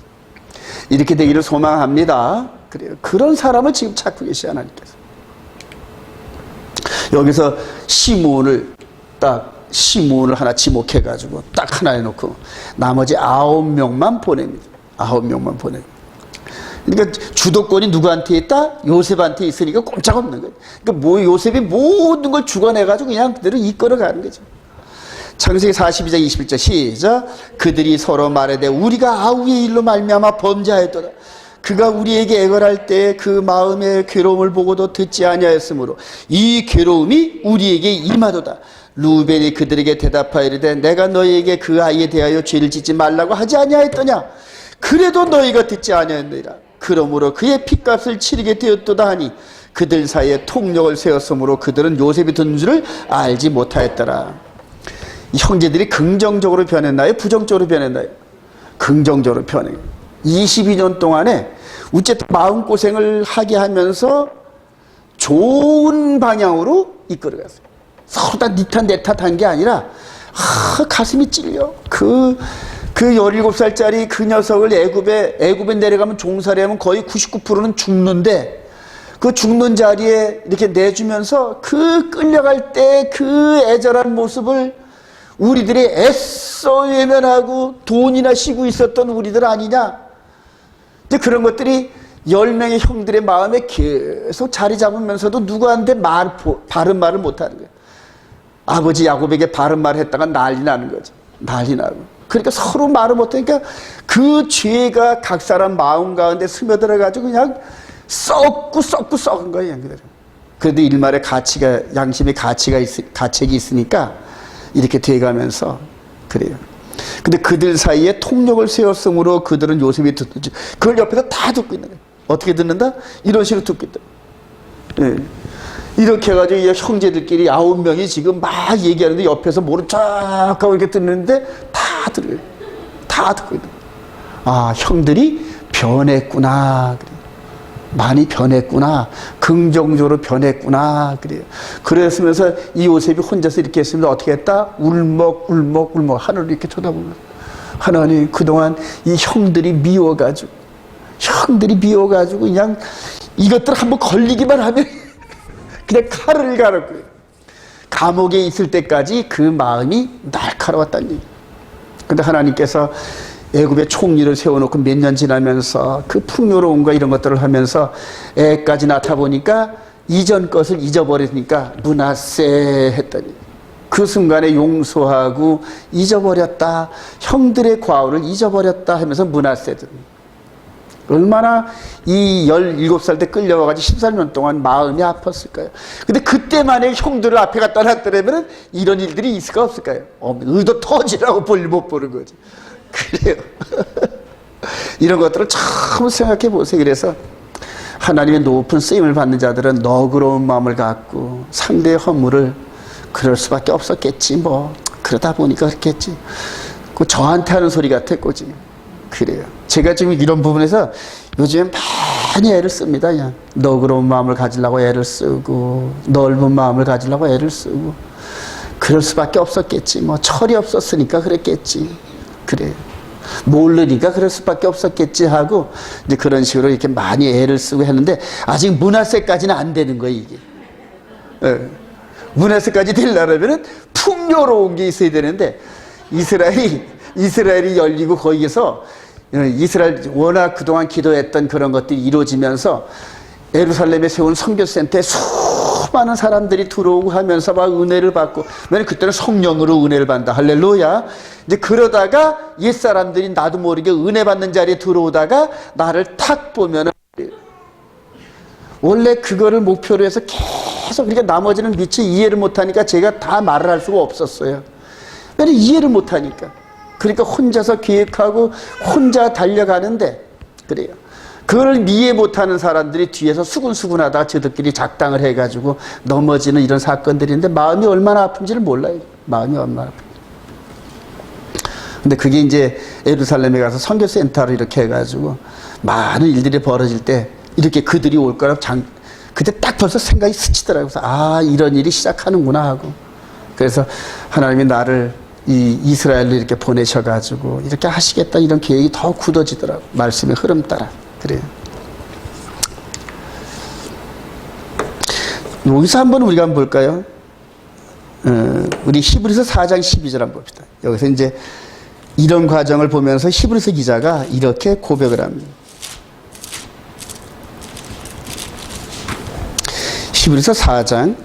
A: 이렇게 되기를 소망합니다. 그래요. 그런 사람을 지금 찾고 계시죠, 하나님께서. 여기서 시므온을 하나 지목해가지고 딱 하나 해놓고 나머지 9명만 보냅니다. 9명만 보냅니다. 그러니까 주도권이 누구한테 있다? 요셉한테 있으니까 꼼짝없는 거예요. 그러니까 요셉이 모든 걸 주관해가지고 그냥 그대로 이끌어가는 거죠. 창세기 42장 21절 시작. 그들이 서로 말하되 우리가 아우의 일로 말미암아 범죄하였도다. 그가 우리에게 애걸할 때 그 마음의 괴로움을 보고도 듣지 아니하였으므로 이 괴로움이 우리에게 임하도다. 루벤이 그들에게 대답하여 이르되 내가 너희에게 그 아이에 대하여 죄를 짓지 말라고 하지 아니하였더냐. 그래도 너희가 듣지 아니하였느니라. 그러므로 그의 핏값을 치르게 되었도다 하니 그들 사이에 통력을 세웠으므로 그들은 요셉이 든 줄을 알지 못하였더라. 형제들이 긍정적으로 변했나요? 부정적으로 변했나요? 긍정적으로 변해요. 22년 동안에 어쨌든 마음고생을 하게 하면서 좋은 방향으로 이끌어갔어요. 서로 다 니 탓 내 탓 한 게 아니라 가슴이 찔려. 그 17살짜리 그 녀석을 애굽에 내려가면 종살이 하면 거의 99%는 죽는데 그 죽는 자리에 이렇게 내주면서 그 끌려갈 때 그 애절한 모습을 우리들이 애써 외면하고 돈이나 쉬고 있었던 우리들 아니냐. 근데 그런 것들이 10명의 형들의 마음에 계속 자리 잡으면서도 누구한테 바른 말을 못하는 거예요. 아버지 야곱에게 바른 말을 했다가 난리 나는 거죠. 난리 나고. 그러니까 서로 말을 못하니까 그 죄가 각 사람 마음 가운데 스며들어가지고 그냥 썩은 거예요. 그래도 일말의 양심의 가책이 있으니까 이렇게 돼가면서 그래요. 근데 그들 사이에 통력을 세웠으므로 그들은 요셉이 듣지. 그걸 옆에서 다 듣고 있는 거예요. 어떻게 듣는다? 이런 식으로 듣고 있다. 예. 이렇게 해가지고 이 형제들끼리 9명이 지금 막 얘기하는데 옆에서 모른 척 하고 이렇게 듣는데 다 들어요. 다 듣고 있는 거예요. 아, 형들이 변했구나. 그래요. 많이 변했구나. 긍정적으로 변했구나. 그래요. 그랬으면서 이 요셉이 혼자서 이렇게 했으면 어떻게 했다? 울먹 하늘을 이렇게 쳐다보면 하나님 그동안 이 형들이 미워가지고 그냥 이것들 한번 걸리기만 하면 그냥 칼을 갈았고요. 감옥에 있을 때까지 그 마음이 날카로웠다는 얘기. 근데 하나님께서 애굽의 총리를 세워놓고 몇 년 지나면서 그 풍요로움과 이런 것들을 하면서 애까지 나타보니까 이전 것을 잊어버리니까 므낫세 했더니 그 순간에 용서하고 잊어버렸다. 형들의 과오를 잊어버렸다 하면서 므낫세들. 얼마나 이 17살 때 끌려와가지고 14년 동안 마음이 아팠을까요? 근데 그때만에 형들을 앞에 갖다 놨더라면 이런 일들이 있을까 없을까요? 의도 터지라고 볼일 못 보는 거지. 그래요. 이런 것들을 처음 생각해 보세요. 그래서 하나님의 높은 쓰임을 받는 자들은 너그러운 마음을 갖고 상대의 허물을 그럴 수밖에 없었겠지 뭐. 그러다 보니까 그렇겠지. 그 저한테 하는 소리 같아 꼬지. 그래요. 제가 지금 이런 부분에서 요즘에 많이 애를 씁니다. 그냥 너그러운 마음을 가지려고 애를 쓰고 넓은 마음을 가지려고 애를 쓰고 그럴 수밖에 없었겠지. 뭐 철이 없었으니까 그랬겠지. 그래요. 모르니까 그럴 수밖에 없었겠지 하고 이제 그런 식으로 이렇게 많이 애를 쓰고 했는데 아직 문화세까지는 안 되는 거예요 이게. 예. 문화세까지 되려면은 풍요로운 게 있어야 되는데 이스라엘이 열리고 거기에서 이스라엘 워낙 그동안 기도했던 그런 것들이 이루어지면서 예루살렘에 세운 선교센터에 수많은 사람들이 들어오고 하면서 막 은혜를 받고, 왜냐면 그때는 성령으로 은혜를 받는다. 할렐루야. 이제 그러다가 옛사람들이 나도 모르게 은혜 받는 자리에 들어오다가 나를 탁 보면은 원래 그거를 목표로 해서 계속, 그러니까 나머지는 미처 이해를 못하니까 제가 다 말을 할 수가 없었어요. 왜냐면 이해를 못하니까. 그러니까 혼자서 계획하고 혼자 달려가는데, 그래요. 그걸 이해 못하는 사람들이 뒤에서 수군수군하다가 저들끼리 작당을 해가지고 넘어지는 이런 사건들인데 마음이 얼마나 아픈지를 몰라요. 마음이 얼마나 아픈지. 근데 그게 이제 예루살렘에 가서 선교센터로 이렇게 해가지고 많은 일들이 벌어질 때 이렇게 그들이 올 거라고 그때 딱 벌써 생각이 스치더라고요. 그래서 아, 이런 일이 시작하는구나 하고. 그래서 하나님이 나를 이 이스라엘로 이렇게 보내셔가지고 이렇게 하시겠다 이런 계획이 더 굳어지더라고요. 말씀의 흐름 따라. 그래요. 여기서 한번 우리가 한번 볼까요? 우리 히브리서 4장 12절 한번 봅시다. 여기서 이제 이런 과정을 보면서 히브리서 기자가 이렇게 고백을 합니다. 히브리서 4장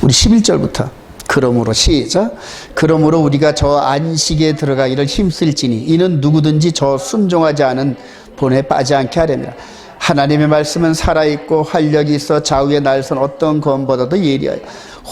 A: 우리 11절부터 그러므로 시작. 그러므로 우리가 저 안식에 들어가기를 힘쓸지니 이는 누구든지 저 순종하지 않은 본에 빠지 않게 하려니라. 하나님의 말씀은 살아있고 활력이 있어 좌우에 날선 어떤 검보다도 예리하여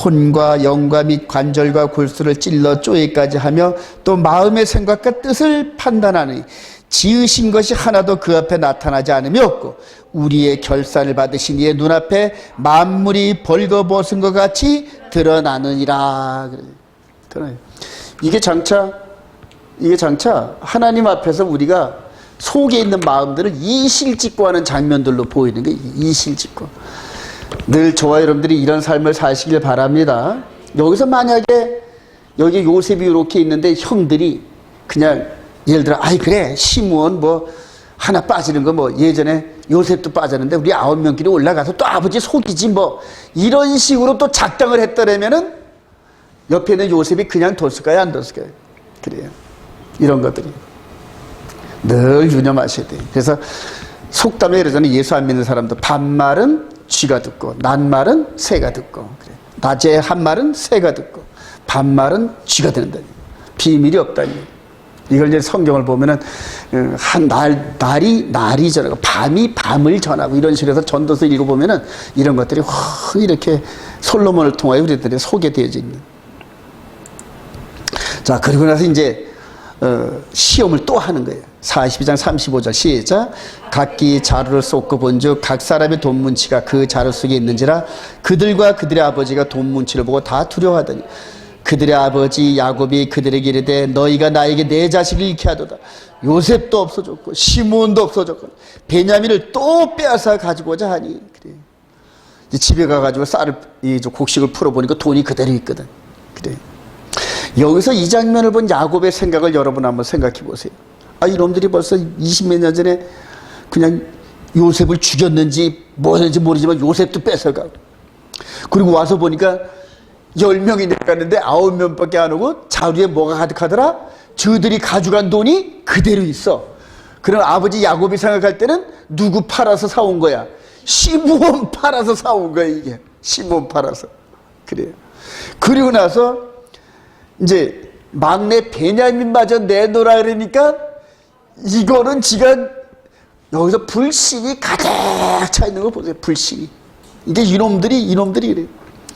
A: 혼과 영과 및 관절과 골수를 찔러 쪼개까지 하며 또 마음의 생각과 뜻을 판단하니 지으신 것이 하나도 그 앞에 나타나지 않음이 없고 우리의 결산을 받으신 이의 눈앞에 만물이 벌거벗은 것 같이 드러나느니라. 이게 장차 하나님 앞에서 우리가 속에 있는 마음들을 이실직고 하는 장면들로 보이는 게 이실직고. 늘 저와 여러분들이 이런 삶을 사시길 바랍니다. 여기서 만약에 여기 요셉이 이렇게 있는데 형들이 그냥 예를 들어 아이 그래 시므온 뭐 하나 빠지는 거 뭐 예전에 요셉도 빠졌는데 우리 9명끼리 올라가서 또 아버지 속이지 뭐 이런 식으로 또 작당을 했더라면은 옆에 있는 요셉이 그냥 뒀을까요 안 뒀을까요? 그래요. 이런 것들이 늘 유념하셔야 돼요. 그래서 속담에 이러잖아요. 예수 안 믿는 사람도 반말은 쥐가 듣고 낱말은 새가 듣고 그래. 낮에 한 말은 새가 듣고 반말은 쥐가 듣는다니. 비밀이 없다니. 이걸 이제 성경을 보면은 날이 전하고 밤이 밤을 전하고 이런 식으로 해서 전도서 읽어보면은 이런 것들이 확 이렇게 솔로몬을 통하여 우리들이 소개되어져 있는. 자, 그리고 나서 이제 시험을 또 하는 거예요. 42장 35절 시작. 각기 자루를 쏟고 본즉 각 사람의 돈 문치가 그 자루 속에 있는지라 그들과 그들의 아버지가 돈 문치를 보고 다 두려워하더니 그들의 아버지 야곱이 그들에게 이르되 너희가 나에게 내 자식을 잃게 하도다. 요셉도 없어졌고 시므온도 없어졌고 베냐민을 또 빼앗아 가지고자 하니. 그래. 이제 집에 가가지고 쌀을 곡식을 풀어보니까 돈이 그대로 있거든. 그래. 여기서 이 장면을 본 야곱의 생각을 여러분 한번 생각해 보세요. 아, 이놈들이 벌써 20몇 년 전에 그냥 요셉을 죽였는지 뭐였는지 모르지만 요셉도 뺏어가고 그리고 와서 보니까 10명이 내갔는데 9명밖에 안 오고 자루에 뭐가 가득하더라? 저들이 가져간 돈이 그대로 있어. 그럼 아버지 야곱이 생각할 때는 누구 팔아서 사온 거야? 시므온 팔아서 사온 거야 이게. 시므온 팔아서. 그래요. 그리고 나서 이제 막내 베냐민마저 내놓으라 그러니까 이거는 지가 여기서 불신이 가득 차 있는 거 보세요. 불신이. 이게 이놈들이 그래요.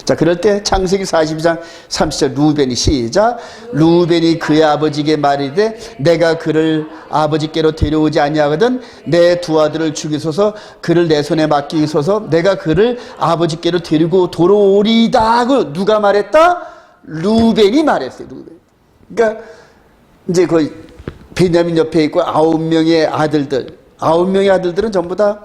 A: 자, 그럴 때 창세기 42장 30절 루벤이 시작. 루벤이 그의 아버지에게 말이되 내가 그를 아버지께로 데려오지 아니하거든 내 두 아들을 죽이소서 그를 내 손에 맡기소서 내가 그를 아버지께로 데리고 돌아오리다 하고 누가 말했다? 루벤이 말했어요. 루벤. 그러니까 이제 거의 베냐민 옆에 있고 9명의 아들들, 9명의 아들들은 전부 다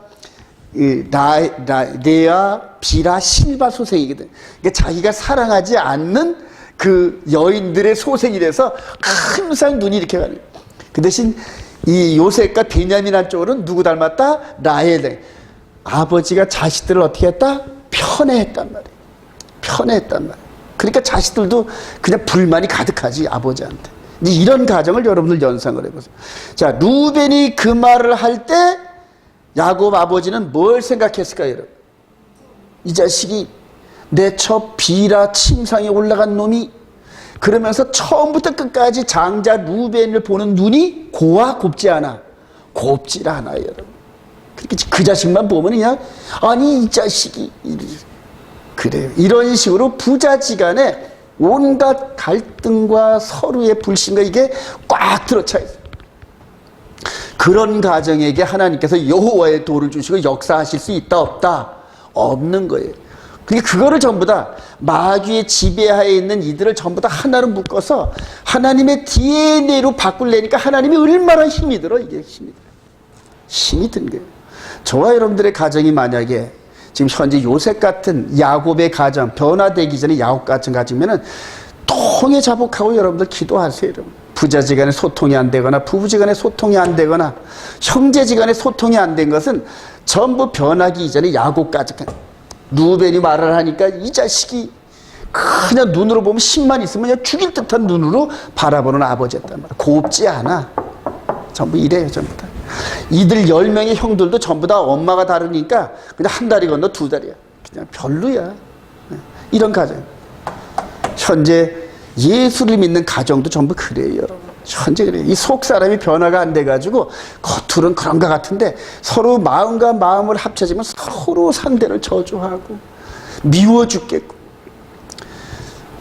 A: 레아, 빌하, 실바 소생이거든. 그러니까 자기가 사랑하지 않는 그 여인들의 소생이라서 항상 눈이 이렇게 가는. 그 대신 이 요셉과 베냐민 한쪽으로는 누구 닮았다? 라헬. 아버지가 자식들을 어떻게 했다? 편애했단 말이에요. 편애했단 말이에요. 그러니까 자식들도 그냥 불만이 가득하지 아버지한테. 이제 이런 가정을 여러분들 연상을 해보세요. 자, 루벤이 그 말을 할 때 야곱 아버지는 뭘 생각했을까요, 여러분? 이 자식이 내 처 빌하 침상에 올라간 놈이 그러면서 처음부터 끝까지 장자 루벤을 보는 눈이 고와 곱지 않아. 곱질 않아요, 여러분. 그렇게 그 자식만 보면 그냥 아니 이 자식이 그래요. 이런 식으로 부자지간에 온갖 갈등과 서로의 불신과 이게 꽉 들어차 있어요. 그런 가정에게 하나님께서 여호와의 도를 주시고 역사하실 수 있다 없다? 없는 거예요. 그러니까 그거를 전부 다 마귀의 지배하에 있는 이들을 전부 다 하나로 묶어서 하나님의 DNA로 바꾸려니까 하나님이 얼마나 힘이 들어. 이게 힘이 든 거예요. 저와 여러분들의 가정이 만약에 지금 현재 요셉 같은 야곱의 가정 변화되기 전에 야곱 같은 가정이면은 통해 자복하고 여러분들 기도하세요. 여러분. 부자지간에 소통이 안 되거나 부부지간에 소통이 안 되거나 형제지간에 소통이 안 된 것은 전부 변하기 이전에 야곱 가정. 루벤이 말을 하니까 이 자식이 그냥 눈으로 보면 힘만 있으면 그냥 죽일 듯한 눈으로 바라보는 아버지였단 말이야. 곱지 않아. 전부 이래요, 전부 다. 이들 10명의 형들도 전부 다 엄마가 다르니까 그냥 한 다리 건너 두 다리야. 그냥 별로야. 이런 가정. 현재 예수를 믿는 가정도 전부 그래요, 여러분. 현재 그래요. 이 속 사람이 변화가 안 돼가지고 겉으로는 그런 것 같은데 서로 마음과 마음을 합쳐지면 서로 상대를 저주하고 미워 죽겠고.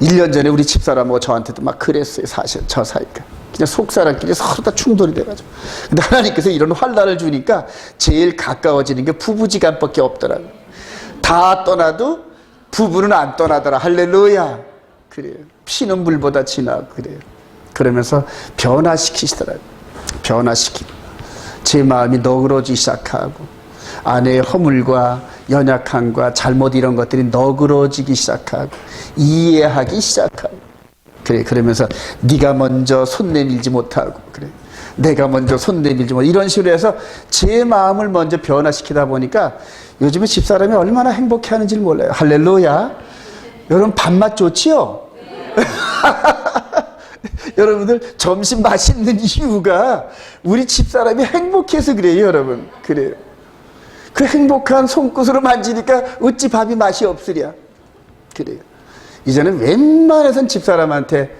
A: 1년 전에 우리 집사람하고 저한테도 막 그랬어요, 사실 저 사이가. 그냥 속사람끼리 서로 다 충돌이 돼가지고. 근데 하나님께서 이런 환난을 주니까 제일 가까워지는 게 부부지간밖에 없더라고요. 다 떠나도 부부는 안 떠나더라. 할렐루야. 그래요. 피는 물보다 진하고 그래요. 그러면서 변화시키시더라고요. 변화시키고. 제 마음이 너그러지기 시작하고 아내의 허물과 연약함과 잘못 이런 것들이 너그러지기 시작하고 이해하기 시작하고 그래. 그러면서 네가 먼저 손 내밀지 못하고 그래. 내가 먼저 손 내밀지 못하고 이런 식으로 해서 제 마음을 먼저 변화시키다 보니까 요즘에 집사람이 얼마나 행복해하는지 몰라요. 할렐루야. 여러분 밥맛 좋지요? 여러분들 점심 맛있는 이유가 우리 집사람이 행복해서 그래요, 여러분. 그래요. 그 행복한 손끝으로 만지니까 어찌 밥이 맛이 없으랴. 그래요. 이제는 웬만해선 집사람한테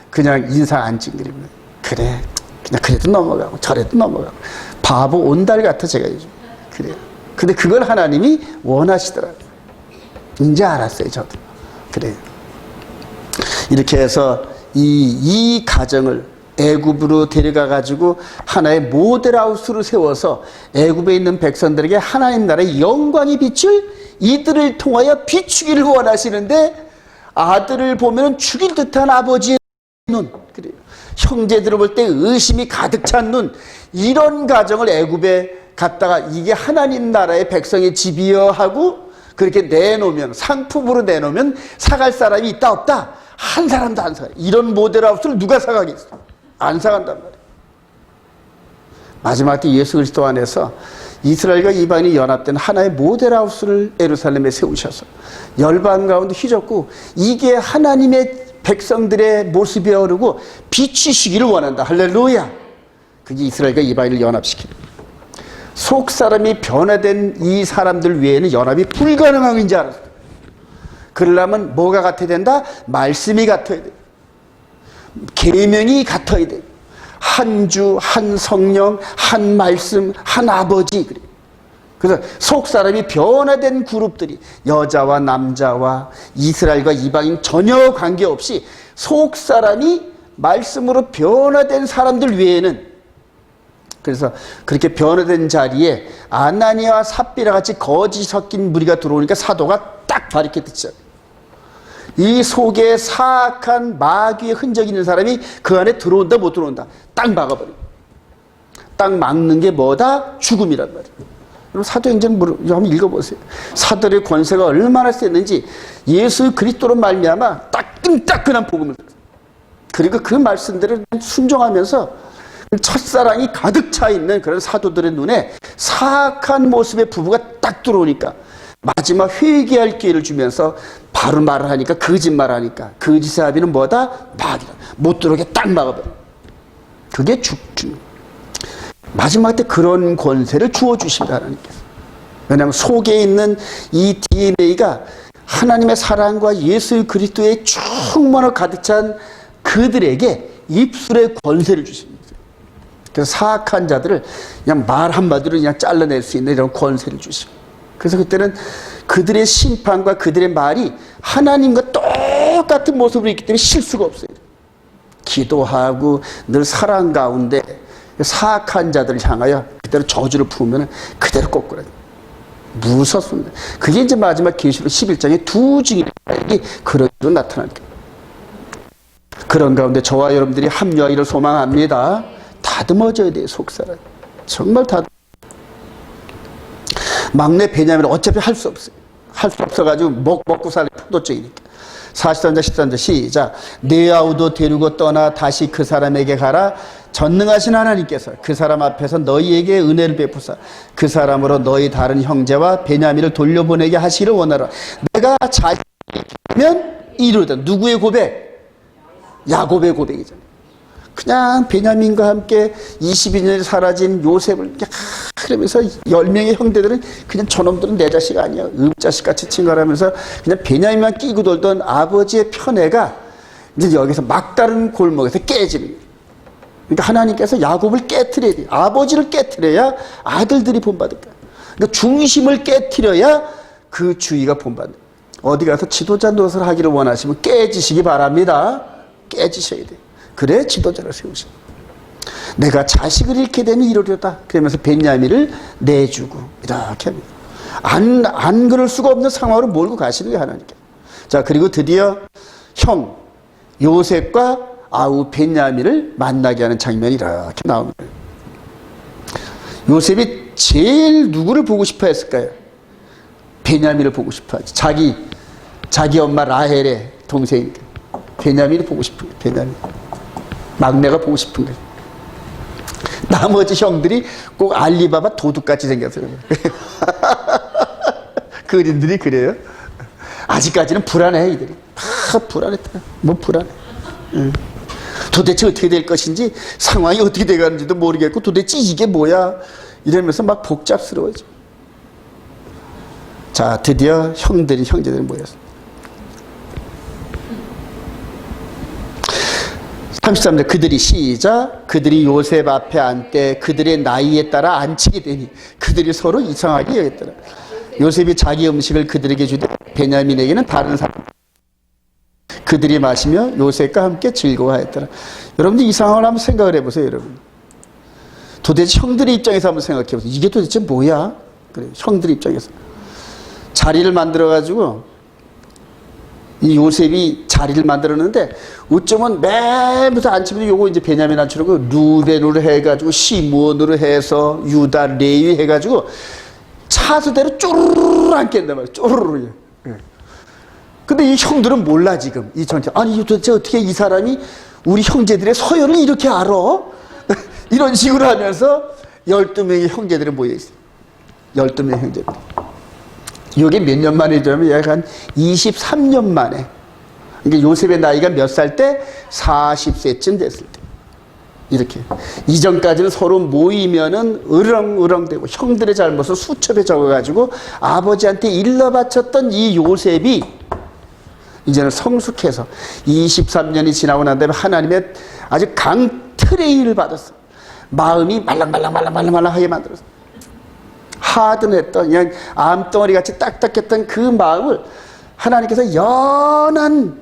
A: 그냥 인사 안 찡그립니다. 그래. 그냥 그래도 넘어가고 저래도 넘어가고. 바보 온달 같아 제가 요즘. 그래요. 근데 그걸 하나님이 원하시더라고요. 이제 알았어요, 저도. 그래요. 이렇게 해서 이 가정을 애굽으로 데려가 가지고 하나의 모델하우스를 세워서 애굽에 있는 백성들에게 하나님 나라의 영광이 비출 이들을 통하여 비추기를 원하시는데 아들을 보면 죽일 듯한 아버지의 눈, 그래요. 형제들을 볼 때 의심이 가득 찬 눈, 이런 가정을 애굽에 갔다가 이게 하나님 나라의 백성의 집이여 하고 그렇게 내놓으면, 상품으로 내놓으면 사갈 사람이 있다 없다? 한 사람도 안 사요. 이런 모델하우스를 누가 사가겠어? 안 사간단 말이에요. 마지막 때 예수 그리스도 안에서 이스라엘과 이방인이 연합된 하나의 모델하우스를 예루살렘에 세우셔서 열방 가운데 휘젓고 이게 하나님의 백성들의 모습이여 오르고 비추시기를 원한다. 할렐루야. 그게 이스라엘과 이방인을 연합시키는. 속 사람이 변화된 이 사람들 외에는 연합이 불가능한 줄 알았어요. 그러려면 뭐가 같아야 된다? 말씀이 같아야 돼. 계명이 같아야 돼. 한 주, 한 성령, 한 말씀, 한 아버지. 그래. 그래서 속 사람이 변화된 그룹들이 여자와 남자와 이스라엘과 이방인 전혀 관계없이 속 사람이 말씀으로 변화된 사람들 외에는, 그래서 그렇게 변화된 자리에 아나니아와 삽비라 같이 거짓이 섞인 무리가 들어오니까 사도가 딱 바리케 듣죠. 이 속에 사악한 마귀의 흔적이 있는 사람이 그 안에 들어온다 못 들어온다 딱 막아버려요. 딱 막는 게 뭐다? 죽음이란 말이에요. 그럼 사도행전 한번 읽어보세요. 사도의 권세가 얼마나 셌는지 예수 그리스도로 말미암아 따끈따끈한 복음을 들었어요. 그리고 그 말씀들을 순종하면서 첫사랑이 가득 차 있는 그런 사도들의 눈에 사악한 모습의 부부가 딱 들어오니까 마지막 회개할 기회를 주면서 바로 말을 하니까 거짓말을 하니까 거짓의 아비는 뭐다? 마귀다. 못 들어오게 딱 막아버려. 그게 죽죠. 마지막 때 그런 권세를 주어주십니다, 하나님께서. 왜냐하면 속에 있는 이 DNA가 하나님의 사랑과 예수 그리스도의 충만하고 가득 찬 그들에게 입술의 권세를 주십니다. 그래서 사악한 자들을 그냥 말 한마디로 그냥 잘라낼 수 있는 이런 권세를 주십니다. 그래서 그때는 그들의 심판과 그들의 말이 하나님과 똑같은 모습으로 있기 때문에 실수가 없어요. 기도하고 늘 사랑 가운데 사악한 자들을 향하여 그대로 저주를 부으면 그대로 꺾으라. 무섭습니다. 그게 이제 마지막 계시록 11장의 두 증인이 그런 식으로 나타납니다. 그런 가운데 저와 여러분들이 합류하기를 소망합니다. 다듬어져야 돼요, 속사람. 정말 막내 베냐민은 어차피 할 수 없어요. 할 수 없어가지고 먹고 사는 포도적이니까. 43장 13절 시작. 내 아우도 데리고 떠나 다시 그 사람에게 가라. 전능하신 하나님께서 그 사람 앞에서 너희에게 은혜를 베푸사 그 사람으로 너희 다른 형제와 베냐민을 돌려보내게 하시기를 원하라. 내가 자식이면 이루다. 누구의 고백? 야곱의 고백이잖아요. 그냥 베냐민과 함께 22년이 사라진 요셉을 그러면서 10명의 형제들은 그냥 저놈들은 내 자식 아니야. 음자식같이 친구하면서 그냥 베냐민만 끼고 돌던 아버지의 편애가 이제 여기서 막다른 골목에서 깨지는 거예요. 그러니까 하나님께서 야곱을 깨트려야 돼요. 아버지를 깨트려야 아들들이 본받을 거예요. 그러니까 중심을 깨트려야 그 주의가 본받는 거예요. 어디 가서 지도자 노릇을 하기를 원하시면 깨지시기 바랍니다. 깨지셔야 돼요. 그래 지도자를 세우시고 내가 자식을 잃게 되면 이러려다 그러면서 베냐민을 내주고 이렇게 합니다. 안 그럴 수가 없는 상황으로 몰고 가시는 게 하나님께. 자, 그리고 드디어 형 요셉과 아우 베냐민을 만나게 하는 장면이 이렇게 나옵니다. 요셉이 제일 누구를 보고 싶어 했을까요? 베냐민을 보고 싶어 하지. 자기 엄마 라헬의 동생이니까 베냐민이 보고 싶은 거예요. 베냐민. 막내가 보고 싶은 거예요. 나머지 형들이 꼭 알리바바 도둑같이 생겼어요. 그림들이 그래요. 아직까지는 불안해, 이들이. 불안했다. 뭐 불안해. 도대체 어떻게 될 것인지 상황이 어떻게 돼가는지도 모르겠고 도대체 이게 뭐야 이러면서 막 복잡스러워져. 자, 드디어 형제들이 모였습니다. 33절 그들이 시작. 그들이 요셉 앞에 앉되 그들의 나이에 따라 앉히게 되니 그들이 서로 이상하게 여겼더라. 요셉이 자기 음식을 그들에게 주되 베냐민에게는 다른 사람. 그들이 마시며 요셉과 함께 즐거워하였더라. 여러분들 이 상황을 한번 생각을 해보세요. 여러분 도대체 형들의 입장에서 한번 생각해보세요. 이게 도대체 뭐야? 그래, 형들의 입장에서 자리를 만들어가지고 이 요셉이 자리를 만들었는데 어쩌면 맨부터 앉히면 요거 이제 베냐민 앉히려고 루벤으로 해가지고 시므온으로 해서 유다 레위 해가지고 차수대로 쪼르르 앉겠단 말이에요. 쪼르르. 근데 이 형들은 몰라 지금 이 전체. 아니 도대체 어떻게 이 사람이 우리 형제들의 서열을 이렇게 알아? 이런 식으로 하면서 12명의 형제들이 모여있어요. 12명의 형제들. 이게 몇 년 만이냐면 약 한 23년 만에. 그러니까 요셉의 나이가 몇 살 때? 40세쯤 됐을 때. 이렇게. 이전까지는 서로 모이면은 으렁으렁대고 형들의 잘못을 수첩에 적어가지고 아버지한테 일러 바쳤던 이 요셉이 이제는 성숙해서 23년이 지나고 난 다음에 하나님의 아주 강트레이를 받았어. 마음이 말랑말랑하게 만들었어. 하든했던 그냥 암덩어리 같이 딱딱했던 그 마음을 하나님께서 연한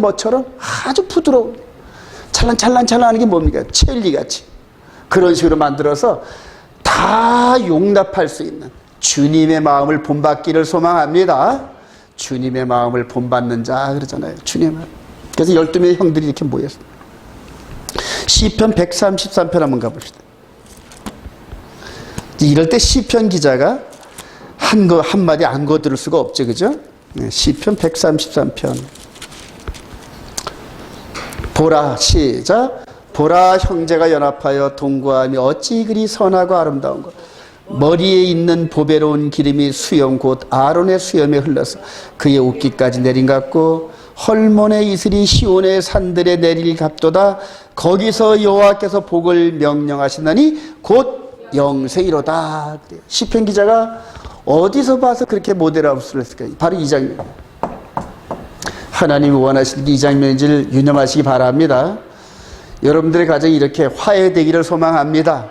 A: 멋처럼 아주 부드러운 찰랑찰랑찰랑하는 게 뭡니까? 첼리같이 그런 식으로 만들어서 다 용납할 수 있는 주님의 마음을 본받기를 소망합니다. 주님의 마음을 본받는 자 그러잖아요. 주님의 마음. 그래서 12명의 형들이 이렇게 모였어요. 시편 133편 한번 가봅시다. 이럴 때 시편 기자가 한마디 안 거들을 수가 없죠. 그죠? 시편 133편. 보라, 시작. 보라, 형제가 연합하여 동거하며 어찌 그리 선하고 아름다운가. 머리에 있는 보배로운 기름이 수염 곧 아론의 수염에 흘러서 그의 옷깃까지 내린 같고 헐몬의 이슬이 시온의 산들에 내릴 같도다. 거기서 여호와께서 복을 명령하시나니 곧 영생이로다. 시편 기자가 어디서 봐서 그렇게 모델하우스를 했을까요? 바로 이 장면. 하나님이 원하시는 이 장면인지를 유념하시기 바랍니다. 여러분들의 가정이 이렇게 화해되기를 소망합니다.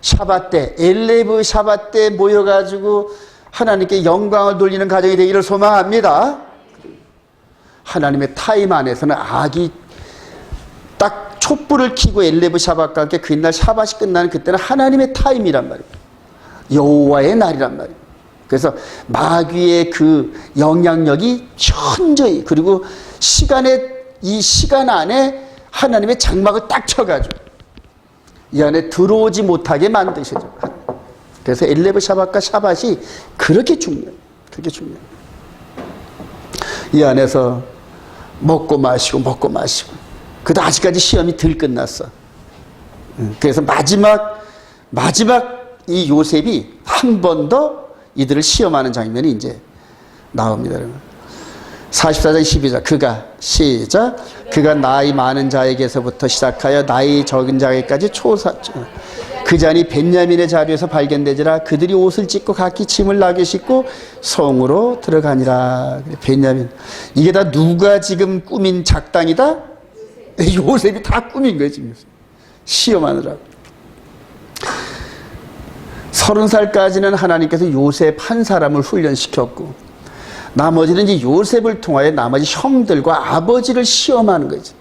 A: 샤bat 때, 엘레브 샤bat 때 모여가지고 하나님께 영광을 돌리는 가정이 되기를 소망합니다. 하나님의 타임 안에서는 악이 딱 촛불을 켜고 엘레브 샤bat과 함께 그 날 샤bat이 끝나는 그때는 하나님의 타임이란 말입니다. 여호와의 날이란 말입니다. 그래서 마귀의 그 영향력이 현저히 그리고 이 시간 안에 하나님의 장막을 딱 쳐가지고 이 안에 들어오지 못하게 만드셔죠. 그래서 엘레브 샤bat과 샤bat이 그렇게 중요해요. 그렇게 중요해요. 이 안에서 먹고 마시고 그래도 아직까지 시험이 덜 끝났어. 그래서 마지막 이 요셉이 한 번 더 이들을 시험하는 장면이 이제 나옵니다. 44장 12절 그가 시작 그가 나이 많은 자에게서부터 시작하여 나이 적은 자에게까지 그 잔이 벤야민의 자리에서 발견되지라 그들이 옷을 찢고 각기 침을 나게 씻고 성으로 들어가니라. 벤야민 이게 다 누가 지금 꾸민 작당이다? 요셉이 다 꾸민 거예요. 지금 시험하느라. 30살까지는 하나님께서 요셉 한 사람을 훈련시켰고 나머지는 이제 요셉을 통하여 나머지 형들과 아버지를 시험하는 거지.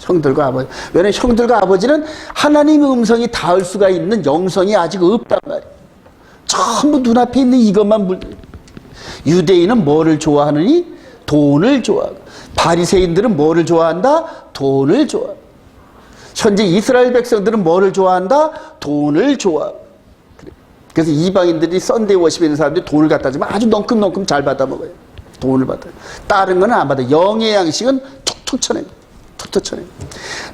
A: 형들과 아버지. 왜냐하면 형들과 아버지는 하나님의 음성이 닿을 수가 있는 영성이 아직 없단 말이에요. 전부 눈앞에 있는 이것만 유대인은 뭐를 좋아하느니? 돈을 좋아하고 바리새인들은 뭐를 좋아한다? 돈을 좋아하고 현재 이스라엘 백성들은 뭐를 좋아한다? 돈을 좋아하고 그래서 이방인들이 썬데이 워십에 있는 사람들이 돈을 갖다 주면 아주 넝큼넝큼 잘 받아 먹어요. 돈을 받아요. 다른 건 안 받아요. 영의 양식은 툭툭 쳐냅니다. 툭툭 쳐냅니다.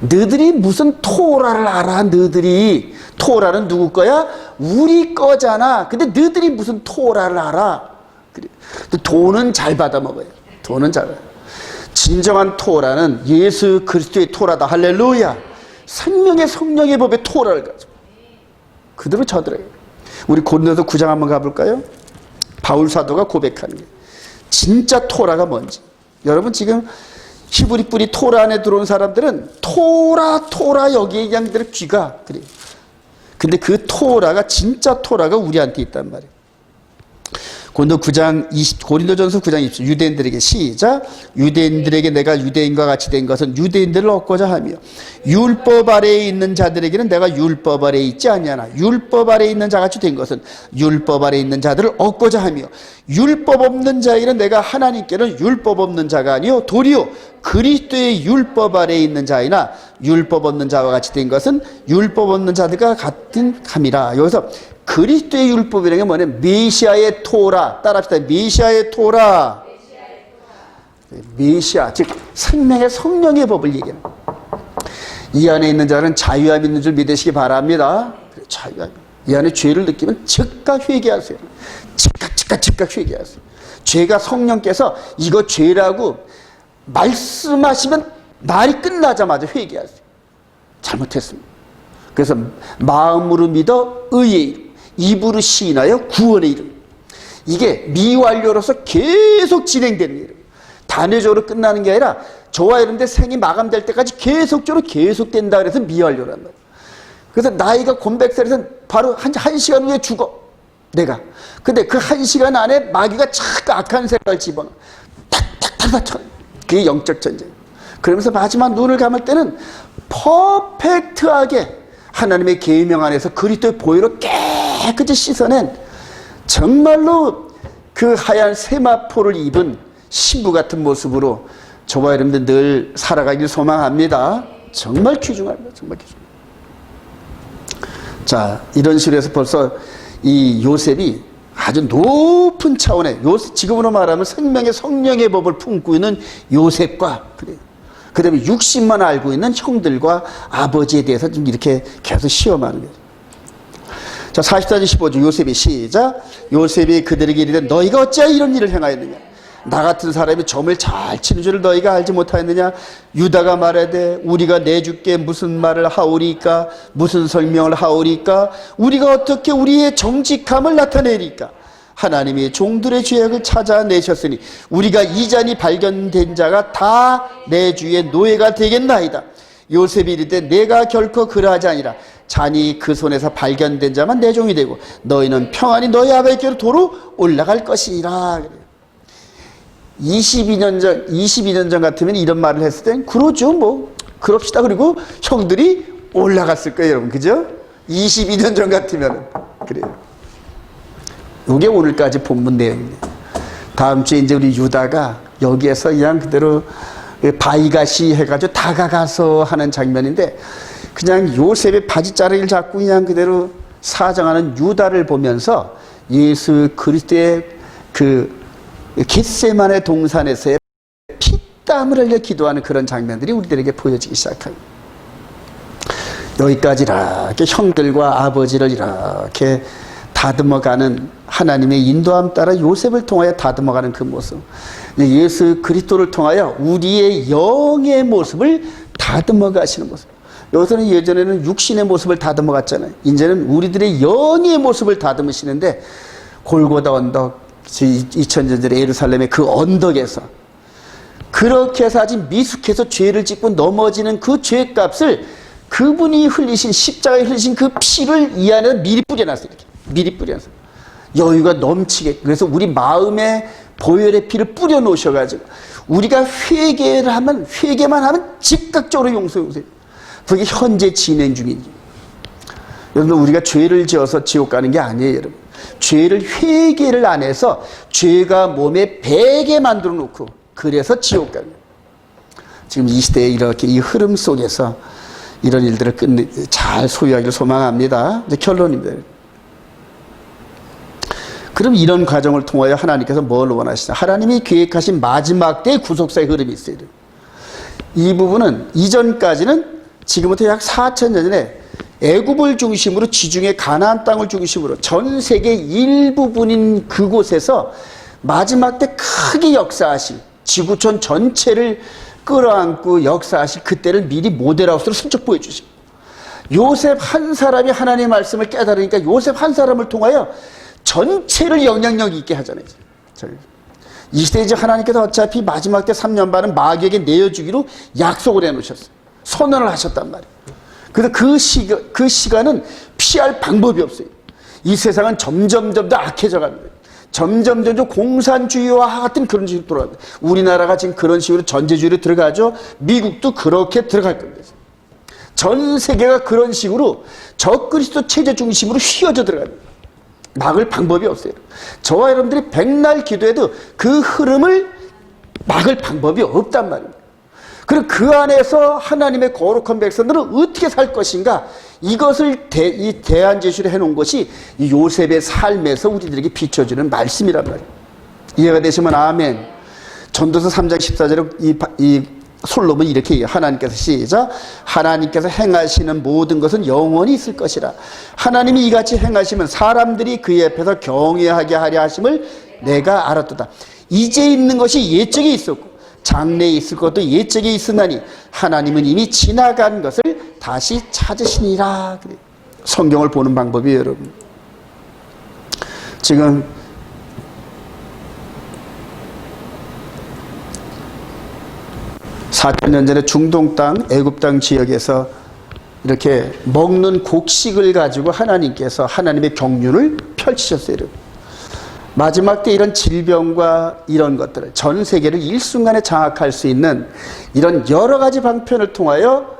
A: 너희들이 무슨 토라를 알아? 너희들이 토라는 누구 거야? 우리 거잖아. 근데 너희들이 무슨 토라를 알아? 그래. 돈은 잘 받아 먹어요. 돈은 잘 받아. 진정한 토라는 예수 그리스도의 토라다. 할렐루야. 생명의 성령의 법의 토라를 가지고 그대로 저들어요. 우리 고린도서 9장 한번 가볼까요? 바울 사도가 고백하는 게 진짜 토라가 뭔지. 여러분 지금 히브리 뿌리 토라 안에 들어온 사람들은 토라 여기에 그냥 귀가 그래요. 근데 그 토라가 진짜 토라가 우리한테 있단 말이에요. 고린도전서 9장 20절 유대인들에게 시작 유대인들에게 내가 유대인과 같이 된 것은 유대인들을 얻고자 하며 율법 아래에 있는 자들에게는 내가 율법 아래에 있지 아니하나 율법 아래에 있는 자같이 된 것은 율법 아래에 있는 자들을 얻고자 하며 율법 없는 자에게는 내가 하나님께는 율법 없는 자가 아니요 도리어 그리스도의 율법 아래에 있는 자이나 율법 없는 자와 같이 된 것은 율법 없는 자들과 같은 함이라. 여기서 그리스도의 율법이라는 게 뭐냐면 메시아의 토라. 따라합시다. 메시아의 토라. 메시아 즉 생명의 성령의 법을 얘기하는 거예요. 이 안에 있는 자는 자유함 있는 줄 믿으시기 바랍니다. 자유함. 이 안에 죄를 느끼면 즉각 회개하세요. 즉각 회개하세요. 죄가 성령께서 이거 죄라고 말씀하시면 말이 끝나자마자 회개하세요. 잘못했습니다. 그래서 마음으로 믿어 의의 이름, 입으로 시인하여 구원의 이름. 이게 미완료로서 계속 진행되는 이름. 단회적으로 끝나는 게 아니라 저와 여러분들 생이 마감될 때까지 계속적으로 계속된다 그래서 미완료란 말이에요. 그래서 나이가 곤백살에서 바로 한 시간 후에 죽어. 내가. 근데 그 1시간 안에 마귀가 착 악한 생각을 집어넣어. 탁탁탁탁. 그게 영적 전쟁. 그러면서 마지막 눈을 감을 때는 퍼펙트하게 하나님의 계명 안에서 그리스도의 보혈로 깨끗이 씻어낸 정말로 그 하얀 세마포를 입은 신부 같은 모습으로 저와 여러분들 늘 살아가길 소망합니다. 정말 귀중합니다. 정말 귀중. 자, 이런 식으로 해서 벌써 이 요셉이 아주 높은 차원의 지금으로 말하면 생명의 성령의 법을 품고 있는 요셉과 그 다음에 육신만 알고 있는 형들과 아버지에 대해서 좀 이렇게 계속 시험하는 거죠. 자, 44절 15절 요셉이 시작. 요셉이 그들에게 이르되 너희가 어찌하여 이런 일을 행하였느냐. 나 같은 사람이 점을 잘 치는 줄을 너희가 알지 못하였느냐. 유다가 말하되 우리가 내주께 무슨 말을 하오리까, 무슨 설명을 하오리까, 우리가 어떻게 우리의 정직함을 나타내리까. 하나님이 종들의 죄악을 찾아내셨으니 우리가 이 잔이 발견된 자가 다 내 주의 노예가 되겠나이다. 요셉이 이르되 내가 결코 그러하지 아니라 잔이 그 손에서 발견된 자만 내 종이 되고 너희는 평안히 너희 아버지께로 도로 올라갈 것이라. 22년 전 같으면 이런 말을 했을 땐 그러죠, 뭐 그럽시다. 그리고 형들이 올라갔을 거예요, 여러분. 그죠? 22년 전 같으면 그래요. 이게 오늘까지 본문 내용입니다. 다음 주에 이제 우리 유다가 여기에서 그냥 그대로 바위가시 해가지고 다가가서 하는 장면인데, 그냥 요셉의 바지자르기를 잡고 그냥 그대로 사정하는 유다를 보면서 예수 그리스도의 그 겟세마네 동산에서의 피땀을 흘려 기도하는 그런 장면들이 우리들에게 보여지기 시작합니다. 여기까지 이렇게 형들과 아버지를 이렇게 다듬어가는 하나님의 인도함 따라 요셉을 통하여 다듬어가는 그 모습, 예수 그리스도를 통하여 우리의 영의 모습을 다듬어 가시는 모습. 여기서는 예전에는 육신의 모습을 다듬어 갔잖아요. 이제는 우리들의 영의 모습을 다듬으시는데, 골고다 언덕, 2000년 전에 예루살렘의 그 언덕에서 그렇게 해서 아직 미숙해서 죄를 짓고 넘어지는 그 죄값을 그분이 흘리신, 십자가에 흘리신 그 피를 이 안에 미리 뿌려놨어요. 이렇게 미리 뿌려놨어요. 여유가 넘치게. 그래서 우리 마음에 보혈의 피를 뿌려 놓으셔가지고 우리가 회개만 하면 즉각적으로 용서해요. 그게 현재 진행 중이죠. 여러분, 우리가 죄를 지어서 지옥 가는 게 아니에요, 여러분. 죄를 회개를 안 해서 죄가 몸에 배게 만들어 놓고 그래서 지옥 가는 거예요. 지금 이 시대에 이렇게 이 흐름 속에서 이런 일들을 잘 소유하기를 소망합니다. 이제 결론입니다. 그럼 이런 과정을 통하여 하나님께서 뭘 원하시냐? 하나님이 계획하신 마지막 때의 구속사의 흐름이 있어요. 이 부분은 이전까지는 지금부터 약 4,000년 전에 애굽을 중심으로 지중해 가나안 땅을 중심으로 전 세계 일부분인 그곳에서 마지막 때 크게 역사하실, 지구촌 전체를 끌어안고 역사하실 그때를 미리 모델하우스로 슬쩍 보여주십니다. 요셉 한 사람이 하나님의 말씀을 깨달으니까 요셉 한 사람을 통하여 전체를 영향력 있게 하잖아요. 이 시대에 이제 하나님께서 어차피 마지막 때 3년 반은 마귀에게 내어주기로 약속을 해놓으셨어요. 선언을 하셨단 말이에요. 그래서 그 시간은 피할 방법이 없어요. 이 세상은 점점 더 악해져 갑니다. 점점 공산주의와 같은 그런 식으로 돌아갑니다. 우리나라가 지금 그런 식으로 전제주의로 들어가죠. 미국도 그렇게 들어갈 겁니다. 전 세계가 그런 식으로 적그리스도 체제 중심으로 휘어져 들어갑니다. 막을 방법이 없어요. 저와 여러분들이 백날 기도해도 그 흐름을 막을 방법이 없단 말입니다. 그리고 그 안에서 하나님의 거룩한 백성들은 어떻게 살 것인가, 이것을 이 대안제시를 해놓은 것이 이 요셉의 삶에서 우리들에게 비춰주는 말씀이란 말이에요. 이해가 되시면 아멘. 전도서 3장 14절에 이 솔로몬이 이렇게 얘기해요. 하나님께서 시작. 하나님께서 행하시는 모든 것은 영원히 있을 것이라. 하나님이 이같이 행하시면 사람들이 그의 앞에서 경외하게 하려 하심을 내가 알았도다. 이제 있는 것이 옛적에 있었고 장래에 있을 것도 옛적에 있으나니 하나님은 이미 지나간 것을 다시 찾으시니라. 성경을 보는 방법이에요, 여러분. 지금 4,000년 전에 중동 땅, 애굽 땅 지역에서 이렇게 먹는 곡식을 가지고 하나님께서 하나님의 경륜을 펼치셨어요. 여러분. 마지막 때 이런 질병과 이런 것들을 전 세계를 일순간에 장악할 수 있는 이런 여러 가지 방편을 통하여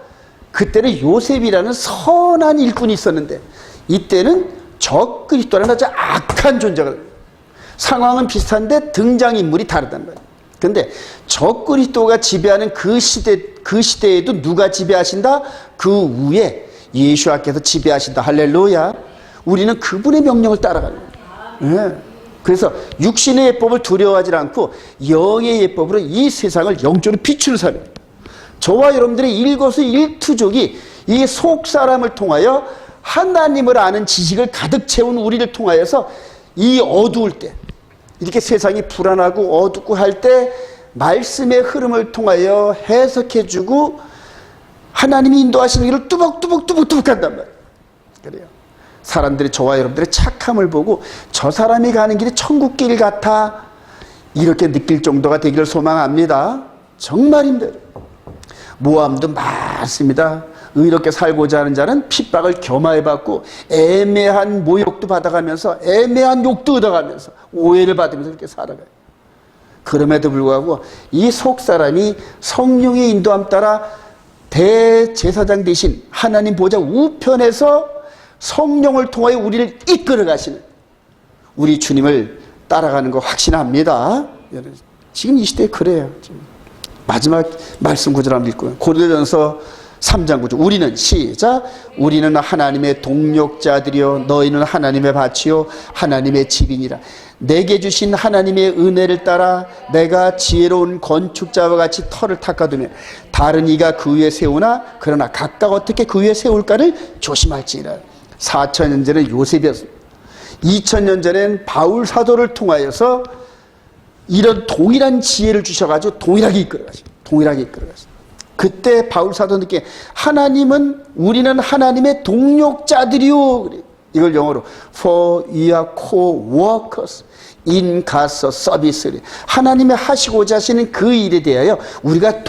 A: 그때는 요셉이라는 선한 일꾼이 있었는데 이때는 적그리스도라는 아주 악한 존재가 상황은 비슷한데 등장인물이 다르단 말이에요. 그런데 적그리스도가 지배하는 그 시대에도 누가 지배하신다? 그 위에 예수와께서 지배하신다. 할렐루야. 우리는 그분의 명령을 따라가는 거예요. 네. 그래서 육신의 예법을 두려워하지 않고 영의 예법으로 이 세상을 영적으로 비추는 사람입니다. 저와 여러분들의 일거수일투족이 이 속사람을 통하여 하나님을 아는 지식을 가득 채운 우리를 통하여서 이 어두울 때 이렇게 세상이 불안하고 어둡고 할 때 말씀의 흐름을 통하여 해석해주고 하나님이 인도하시는 길을 뚜벅뚜벅 간단 말이에요. 그래요. 사람들이 저와 여러분들의 착함을 보고 저 사람이 가는 길이 천국길 같아 이렇게 느낄 정도가 되기를 소망합니다. 정말 힘들어요. 모함도 많습니다. 의롭게 살고자 하는 자는 핍박을 겸하여 받고 애매한 모욕도 받아가면서 애매한 욕도 얻어가면서 오해를 받으면서 그렇게 살아가요. 그럼에도 불구하고 이 속사람이 성령의 인도함 따라 대제사장 대신 하나님 보좌 우편에서 성령을 통하여 우리를 이끌어 가시는 우리 주님을 따라가는 거 확신합니다. 지금 이 시대에 그래요. 지금. 마지막 말씀 구절 한번 읽고요. 고린도전서 3장 9절. 우리는 시작. 우리는 하나님의 동력자들이요 너희는 하나님의 밭이요 하나님의 집이니라. 내게 주신 하나님의 은혜를 따라 내가 지혜로운 건축자와 같이 터를 닦아두면 다른 이가 그 위에 세우나 그러나 각각 어떻게 그 위에 세울까를 조심할지니라. 4,000년 전에 요셉이었습니다. 2,000년 전엔 바울 사도를 통하여서 이런 동일한 지혜를 주셔가지고 동일하게 이끌어가시고 그때 바울 사도님께 하나님은 우리는 하나님의 동력자들이요. 이걸 영어로 For we are co-workers in God's service. 하나님의 하시고자 하시는 그 일에 대하여 우리가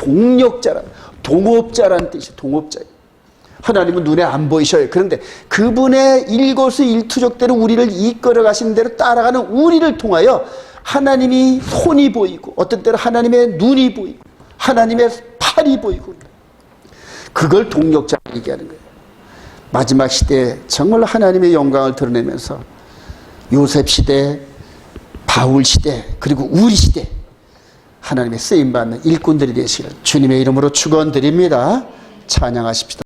A: 동업자라는 뜻이에요. 동업자. 하나님은 눈에 안 보이셔요. 그런데 그분의 일거수일투족대로 우리를 이끌어 가시는 대로 따라가는 우리를 통하여 하나님이 손이 보이고 어떤 때는 하나님의 눈이 보이고 하나님의 팔이 보이고 그걸 동력자로 얘기하는 거예요. 마지막 시대에 정말 하나님의 영광을 드러내면서 요셉 시대, 바울 시대 그리고 우리 시대 하나님의 쓰임받는 일꾼들이 되시기를 주님의 이름으로 축원드립니다. 찬양하십시다.